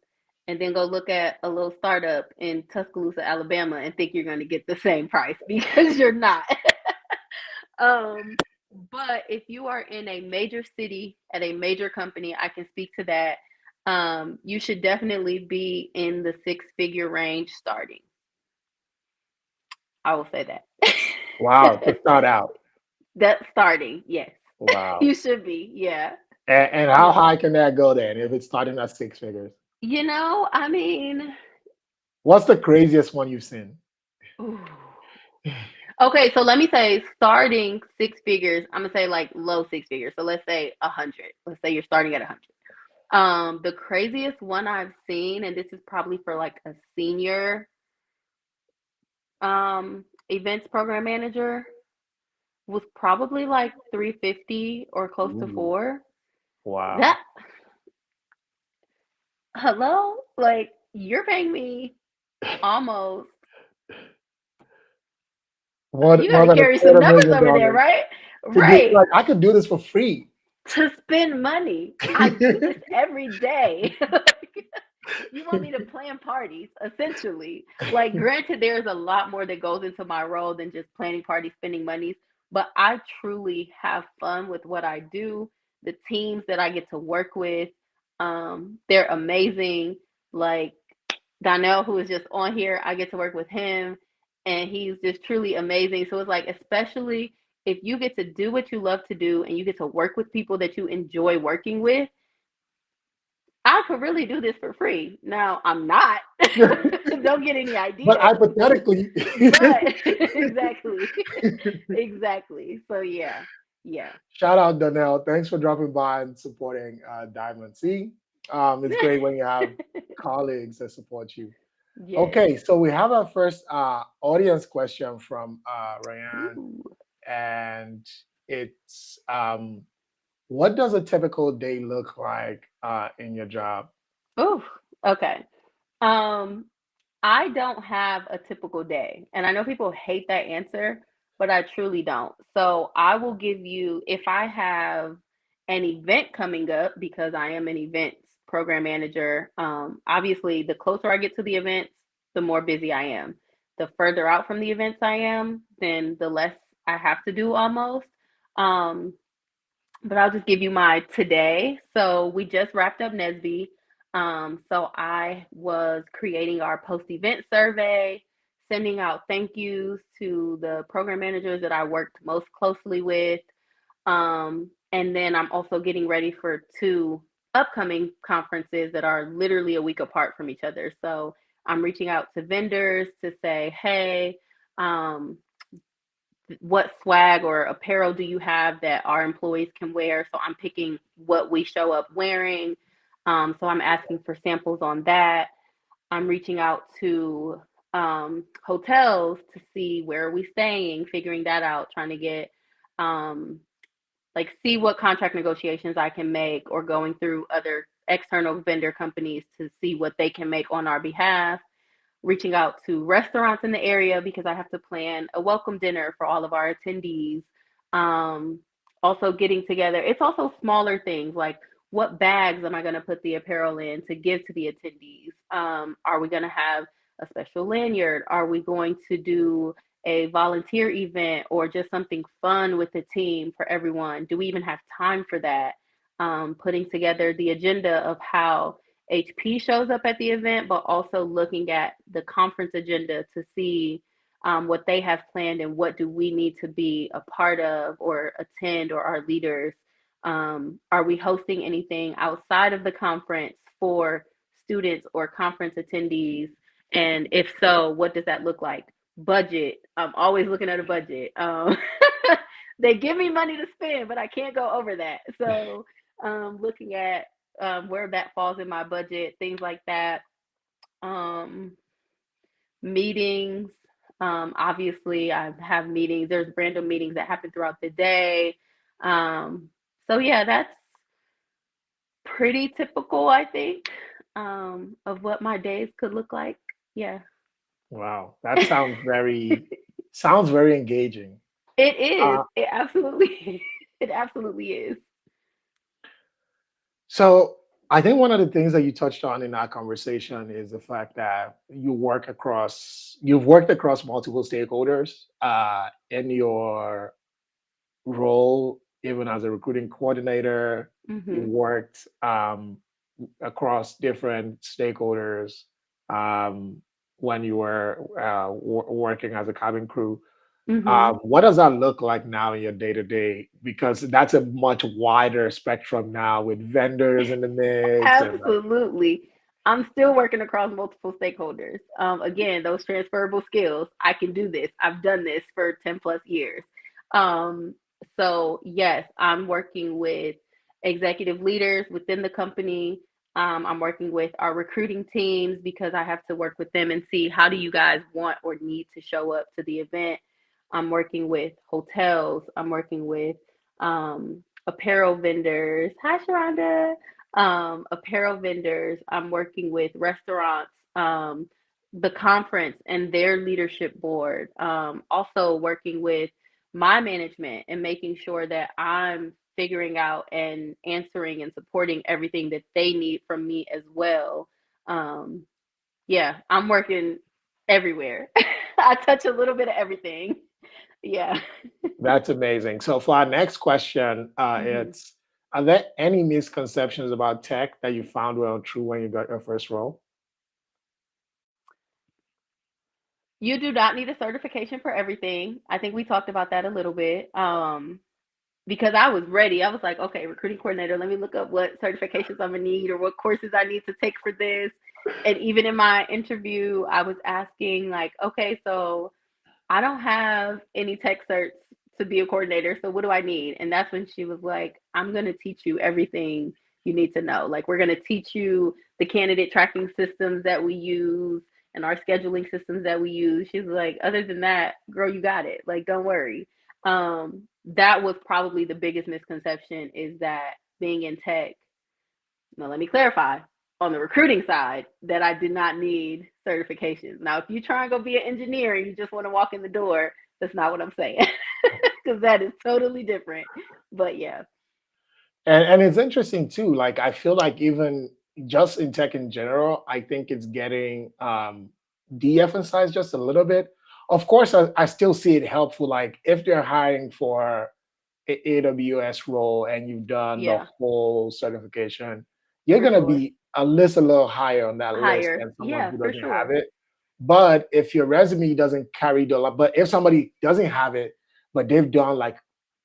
and then go look at a little startup in Tuscaloosa, Alabama, and think you're going to get the same price because you're not. um, but if you are in a major city at a major company, I can speak to that. You should definitely be in the six-figure range starting. I will say that. Wow, to start out. That's starting, yes. Wow. You should be, yeah. And how Yeah. high can that go then if it's starting at six figures? I mean, What's the craziest one you've seen? ooh. Okay, so let me say starting six figures, I'm gonna say like low six figures. So let's say 100. Let's say you're starting at 100. The craziest one I've seen, and this is probably for like a senior events program manager, was probably like 350 or close to Ooh, four. wow. That hello? Like you're paying me almost More, you got more to than a carry some quarter numbers million over there, dollars right? to do, Right. like, I could do this for free. To spend money. I do this every day. You want me to plan parties, essentially. Like, granted, there's a lot more that goes into my role than just planning parties, spending monies, but I truly have fun with what I do. The teams that I get to work with, they're amazing. Like, Donnell, who is just on here, I get to work with him, and he's just truly amazing. So it's like, especially if you get to do what you love to do and you get to work with people that you enjoy working with, I could really do this for free. Now, I'm not. Don't get any But ideas. hypothetically, But exactly. Exactly. So yeah. Yeah. shout out Donnell. Thanks for dropping by and supporting Diamond. See, it's great when you have colleagues that support you. Yes. Okay, so we have our first audience question from Ryan, Ooh. and it's what does a typical day look like in your job? Ooh. Okay. Um, I don't have a typical day. And I know people hate that answer, but I truly don't. So I will give you, if I have an event coming up, because I am an events program manager, obviously, the closer I get to the events, the more busy I am. The further out from the events I am, then the less I have to do almost. Um, but I'll just give you my today. So we just wrapped up NESB. So I was creating our post-event survey, sending out thank yous to the program managers that I worked most closely with. And then I'm also getting ready for two upcoming conferences that are literally a week apart from each other. So I'm reaching out to vendors to say, hey, um, what swag or apparel do you have that our employees can wear? So I'm picking what we show up wearing. So I'm asking for samples on that. I'm reaching out to hotels to see where are we staying, figuring that out, trying to get um, like see what contract negotiations I can make, or going through other external vendor companies to see what they can make on our behalf, reaching out to restaurants in the area because I have to plan a welcome dinner for all of our attendees. Um, Also, getting together, it's also smaller things like what bags am I going to put the apparel in to give to the attendees? Are we going to have a special lanyard? Are we going to do a volunteer event or just something fun with the team for everyone? Do we even have time for that? Putting together the agenda of how HP shows up at the event, but also looking at the conference agenda to see what they have planned and what do we need to be a part of or attend, or our leaders. Are we hosting anything outside of the conference for students or conference attendees? And if so, what does that look like? Budget. I'm always looking at a budget. They give me money to spend, but I can't go over that. So looking at where that falls in my budget, things like that. Um, Meetings. Obviously, I have meetings. There's random meetings that happen throughout the day. So yeah, that's pretty typical, I think. of what my days could look like. Yeah. Wow, that sounds very engaging. It is. Uh, It absolutely it absolutely is. so I think one of the things that you touched on in our conversation is the fact that you've worked across multiple stakeholders in your role, even as a recruiting coordinator. You Mhm. worked across different stakeholders um, when you were working as a cabin crew. Mhm. What does that look like now in your day to day? Because that's a much wider spectrum now with vendors in the mix and like, Absolutely. I'm still working across multiple stakeholders. Again, those transferable skills. I can do this. I've done this for 10 plus years. Um, so, yes, I'm working with executive leaders within the company. I'm working with our recruiting teams because I have to work with them and see how do you guys want or need to show up to the event. I'm working with hotels. I'm working with apparel vendors. Hi, Sharonda. Apparel vendors. I'm working with restaurants, the conference and their leadership board. Also working with my management and making sure that I'm figuring out and answering and supporting everything that they need from me as well. Um, yeah, I'm working everywhere. I touch a little bit of everything. Yeah. that's amazing. So for our next question, Mhm. it's are there any misconceptions about tech that you found were untrue when you got your first role? You do not need a certification for everything. I think we talked about that a little bit. Because I was ready. I was like, okay, recruiting coordinator, let me look up what certifications I'm gonna need or what courses I need to take for this. And even in my interview, I was asking, like, okay, so I don't have any tech certs to be a coordinator. So what do I need? And that's when she was like, I'm going to teach you everything you need to know. Like, we're going to teach you the candidate tracking systems that we use and our scheduling systems that we use. She's like, other than that, girl, you got it. Like, don't worry. That was probably the biggest misconception is that being in tech, now, let me clarify on the recruiting side that I did not need certifications. Now, if you try and go be an engineer and you just want to walk in the door, that's not what I'm saying because that is totally different. But yeah, And it's interesting too. Like I feel like even just in tech in general, I think it's getting de-emphasized just a little bit. Of course, I still see it helpful. Like if they're hiring for AWS role and you've done the yeah, whole certification, you're for gonna sure. be a little higher on that list Higher. than someone Yeah, who for doesn't have sure. it. But if your resume doesn't carry the lot, but if somebody doesn't have it, but they've done like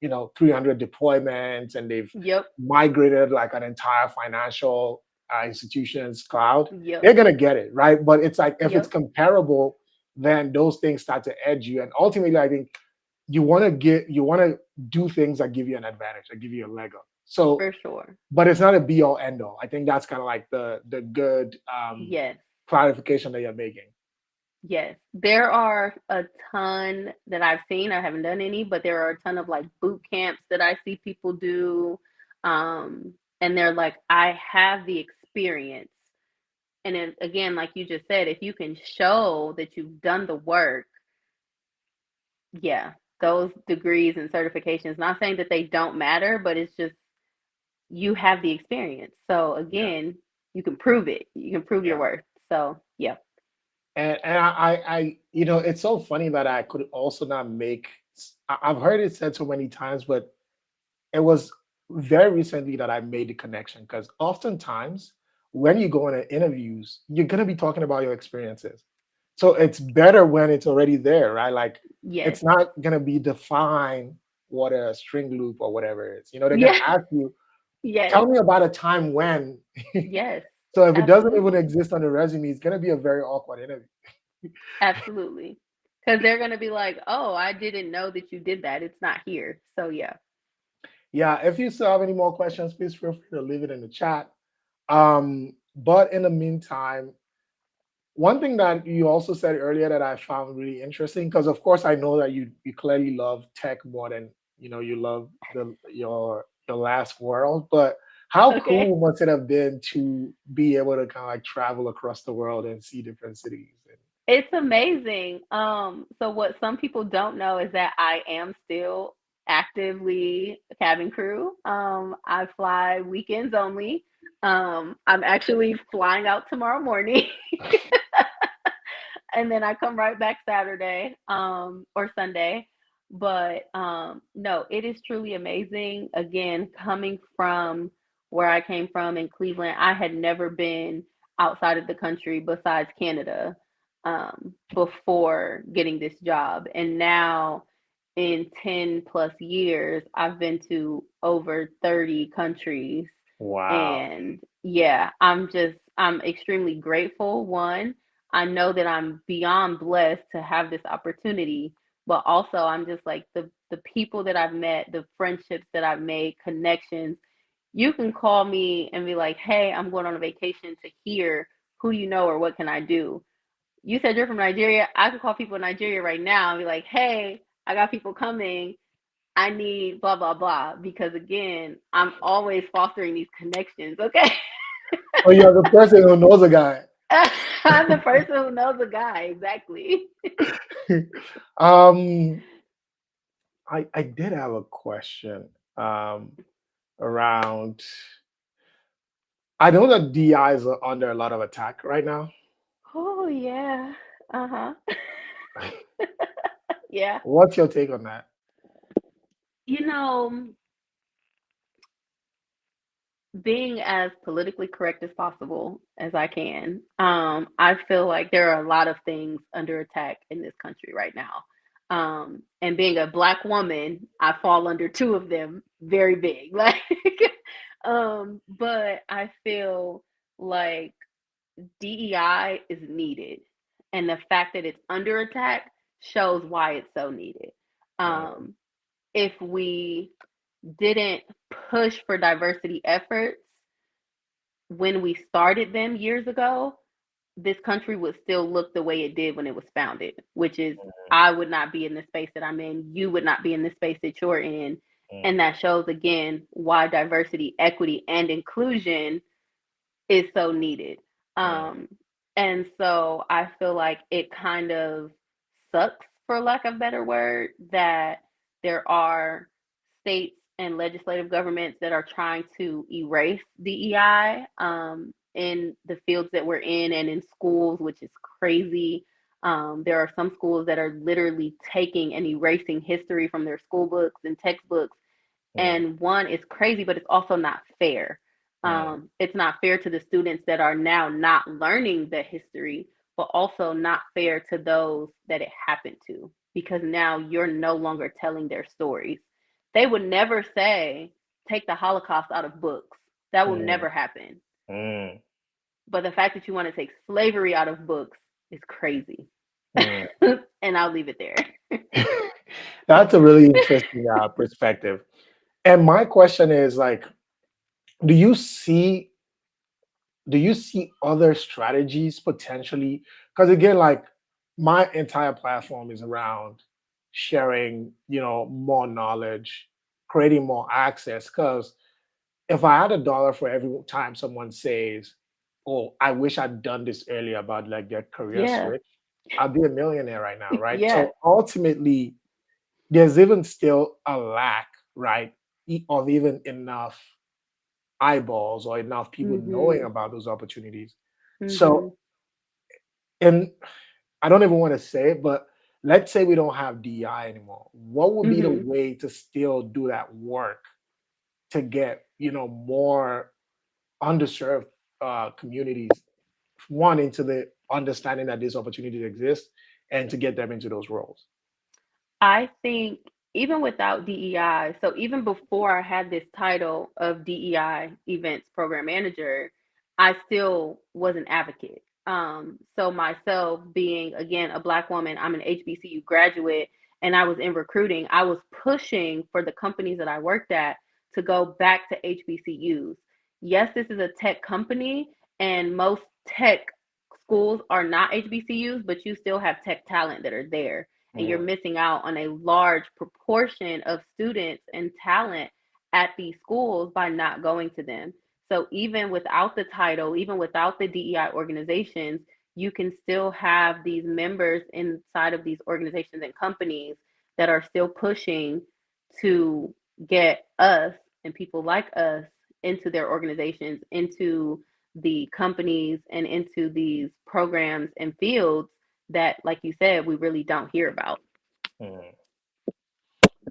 300 deployments and they've Yep. migrated like an entire financial institution's cloud, Yep. they're gonna get it right. But it's like if it's Yep. comparable, then those things start to edge you. And ultimately, I think you want to do things that give you an advantage, that give you a leg up. So, For sure. but it's not a be all end all. I think that's kind of like the good Yes. clarification that you're making. Yes, there are a ton that I've seen. I haven't done any, but there are a ton of like boot camps that I see people do. And they're like, I have the experience. And then again, like you just said, if you can show that you've done the work, yeah, those degrees and certifications, not saying that they don't matter, but it's just you have the experience. So Yeah, again, you can prove it. You can prove your yeah. worth. So yeah. And it's so funny that I could also not make. I've heard it said so many times, but it was very recently that I made the connection because oftentimes when you go into interviews, you're gonna be talking about your experiences. So it's better when it's already there, right? Like Yes. it's not gonna be define what a string loop or whatever it is. They're gonna Yeah. ask you, Yes. tell me about a time when. Yes. So if it doesn't even Absolutely. exist on the resume, it's gonna be a very awkward interview. Absolutely. Because they're going to be like, oh, I didn't know that you did that. It's not here. So, yeah. Yeah, if you still have any more questions, please feel free to leave it in the chat. But in the meantime, one thing that you also said earlier that I found really interesting, because of course I know that you clearly love tech more than you love your last world. But How Okay. cool must it have been to be able to kind of like travel across the world and see different cities? It's amazing. So what some people don't know is that I am still actively a cabin crew. I fly weekends only. I'm actually flying out tomorrow morning. And then I come right back Saturday or Sunday. But no, it is truly amazing. Again, coming from where I came from in Cleveland, I had never been outside of the country besides Canada before getting this job. And now, in 10 plus years, I've been to over 30 countries. Wow. And yeah, I'm extremely grateful. One, I know that I'm beyond blessed to have this opportunity, but also I'm just like the people that I've met, the friendships that I've made, connections. You can call me and be like, "Hey, I'm going on a vacation to here. Who do you know or what can I do?" You said you're from Nigeria. I could call people in Nigeria right now and be like, "Hey, I got people coming. I need blah blah blah," because again, I'm always fostering these connections, okay? Oh, you're the person who knows a guy. I'm the person who knows a guy, exactly. um, I did have a question um, around. I know that DIs are under a lot of attack right now. Oh yeah. Uh-huh. Yeah. What's your take on that? You know, being as politically correct as possible as I can, I feel like there are a lot of things under attack in this country right now. And being a black woman, I fall under two of them very big. Like but I feel like DEI is needed. And the fact that it's under attack shows why it's so needed. Mm, Um, if we didn't push for diversity efforts when we started them years ago, this country would still look the way it did when it was founded, which is I would not be in the space that I'm in. You would not be in the space that you're in. mm, And that shows again why diversity, equity, and inclusion is so needed. mm, Um, and so I feel like it kind of sucks, for lack of a better word, that there are states and legislative governments that are trying to erase DEI in the fields that we're in and in schools, which is crazy. There are some schools that are literally taking and erasing history from their school books and textbooks, mm, and one is crazy, but it's also not fair. mm, It's not fair to the students that are now not learning the history, but also not fair to those that it happened to, because now you're no longer telling their stories. They would never say take the Holocaust out of books. That will mm, never happen. mm, But the fact that you want to take slavery out of books is crazy. mm. And I'll leave it there. That's a really interesting perspective. And my question is like, do you see do you see other strategies potentially? Because again, like my entire platform is around sharing, more knowledge, creating more access. Because if I had $1 for every time someone says, "Oh, I wish I'd done this earlier," about like their career Yeah. switch, I'd be a millionaire right now, right? Yeah. So ultimately, there's even still a lack, right, of even enough eyeballs or enough people knowing Mhm. about those opportunities. So, Mhm. and I don't even want to say it, but let's say we don't have DEI anymore. What would be the Mhm. way to still do that work to get, more underserved communities, one, into the understanding that these opportunities exist and to get them into those roles? I think even without DEI, so even before I had this title of DEI events program manager, I still was an advocate. So myself being again a black woman, I'm an HBCU graduate and I was in recruiting, I was pushing for the companies that I worked at to go back to HBCUs. Yes, this is a tech company and most tech schools are not HBCUs, but you still have tech talent that are there, and you're Mm, missing out on a large proportion of students and talent at these schools by not going to them. So even without the title, even without the DEI organizations, you can still have these members inside of these organizations and companies that are still pushing to get us and people like us into their organizations, into the companies, and into these programs and fields that, like you said, we really don't hear about. Mm.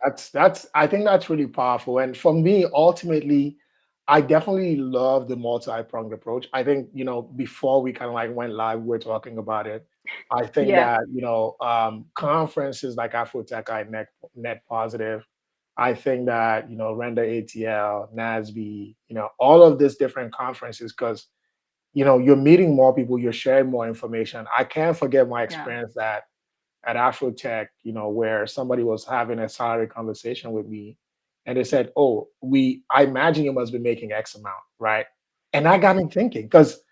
That's I think that's really powerful. And for me, ultimately, I definitely love the multi-pronged approach. I think, before we kind of like went live, we were talking about it. I think Yeah, that, conferences like Afrotech, Net Positive, I think that, Render ATL, NASB, all of these different conferences, because, you're meeting more people, you're sharing more information. I can't forget my yeah, experience at Afrotech, where somebody was having a salary conversation with me, and they said, "Oh, I imagine you must be making X amount, right?" And that got me thinking, because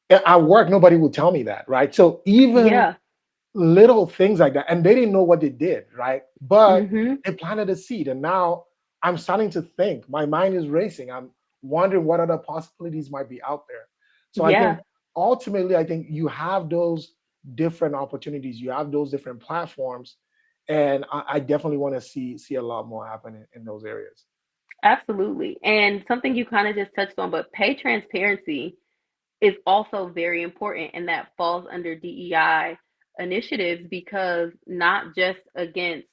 at work nobody would tell me that, right? So even yeah. little things like that, and they didn't know what they did, right? But Mm-hmm. it planted a seed, and now I'm starting to think. My mind is racing. I'm wondering what other possibilities might be out there. So I think Yeah, ultimately, I think you have those different opportunities, you have those different platforms, and I definitely want to see a lot more happen in those areas. absolutely. And something you kind of just touched on, but pay transparency is also very important, and that falls under DEI initiatives, because not just against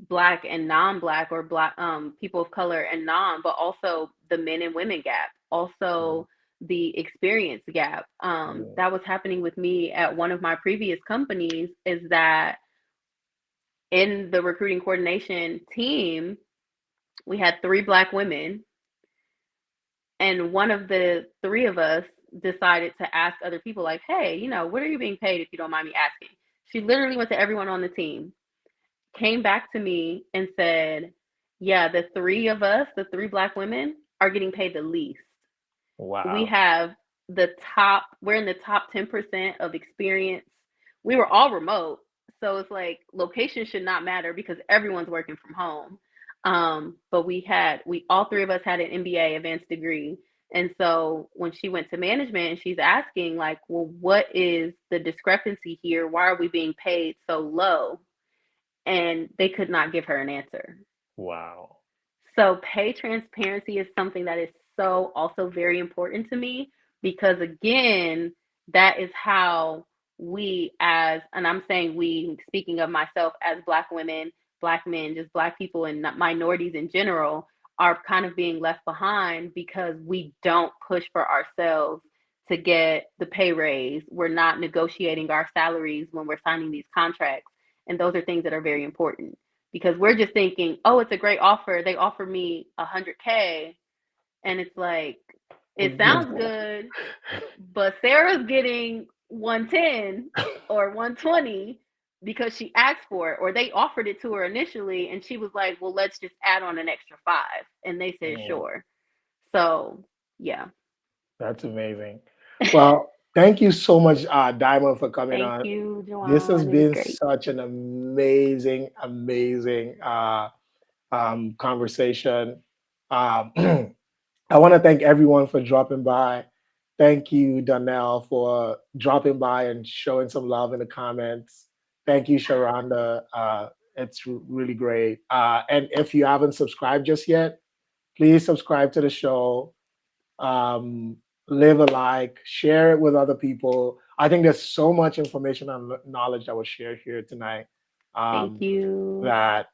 black and non-black, or black people of color and non, but also the men and women gap, Mm, also the experience gap. mm, That was happening with me at one of my previous companies, is that in the recruiting coordination team, we had three black women, and one of the three of us decided to ask other people, like, hey, what are you being paid, if you don't mind me asking? She literally went to everyone on the team, came back to me and said, yeah, the three of us, the three black women, are getting paid the least. We wow. have we're in the top 10% of experience. We were all remote. So it's like location should not matter because everyone's working from home. But we all three of us had an MBA, advanced degree. And so when she went to management and she's asking, like, well, what is the discrepancy here? Why are we being paid so low? And they could not give her an answer. Wow. So pay transparency is something that is so also very important to me, because again, that is how we, as, and I'm saying we, speaking of myself, as black women, black men, just black people and minorities in general, are kind of being left behind because we don't push for ourselves to get the pay raise. We're not negotiating our salaries when we're signing these contracts. And those are things that are very important, because we're just thinking, oh, it's a great offer. They offer me 100K, and it's like, it sounds good, but Sarah's getting 110 or 120 because she asked for it, or they offered it to her initially, and she was like, well, let's just add on an extra five, and they said Mm. sure. So yeah. That's amazing. Well, thank you so much, Diamond, for coming Thank on. you, This has Joanne. It was been great. such an amazing, amazing conversation. Um, I want to thank everyone for dropping by. Thank you, Donnell, for dropping by and showing some love in the comments. Thank you, Sharonda. It's really great. And if you haven't subscribed just yet, please subscribe to the show, um, leave a like, share it with other people. I think there's so much information and knowledge that was shared here tonight, Thank um, you. that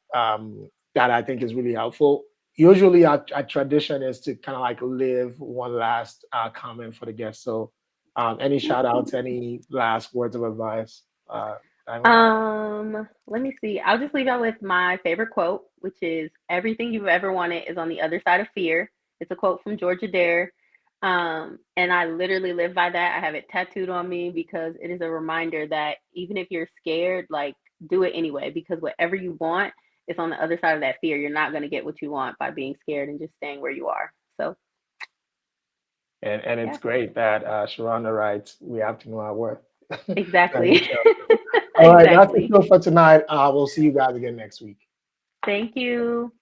that I think is really helpful. Usually, our tradition is to kind of like leave one last comment for the guests. So, any shout outs, any last words of advice, Diamond? Let me see. I'll just leave out with my favorite quote, which is, everything you've ever wanted is on the other side of fear. It's a quote from Georgia Dare. And I literally live by that. I have it tattooed on me because it is a reminder that even if you're scared, like, do it anyway, because whatever you want is on the other side of that fear. You're not going to get what you want by being scared and just staying where you are. So, And it's yeah, great that Sharonda writes, "We have to know our worth." That exactly. is show. All right, that's the Exactly. show for tonight. We'll see you guys again next week. Thank you.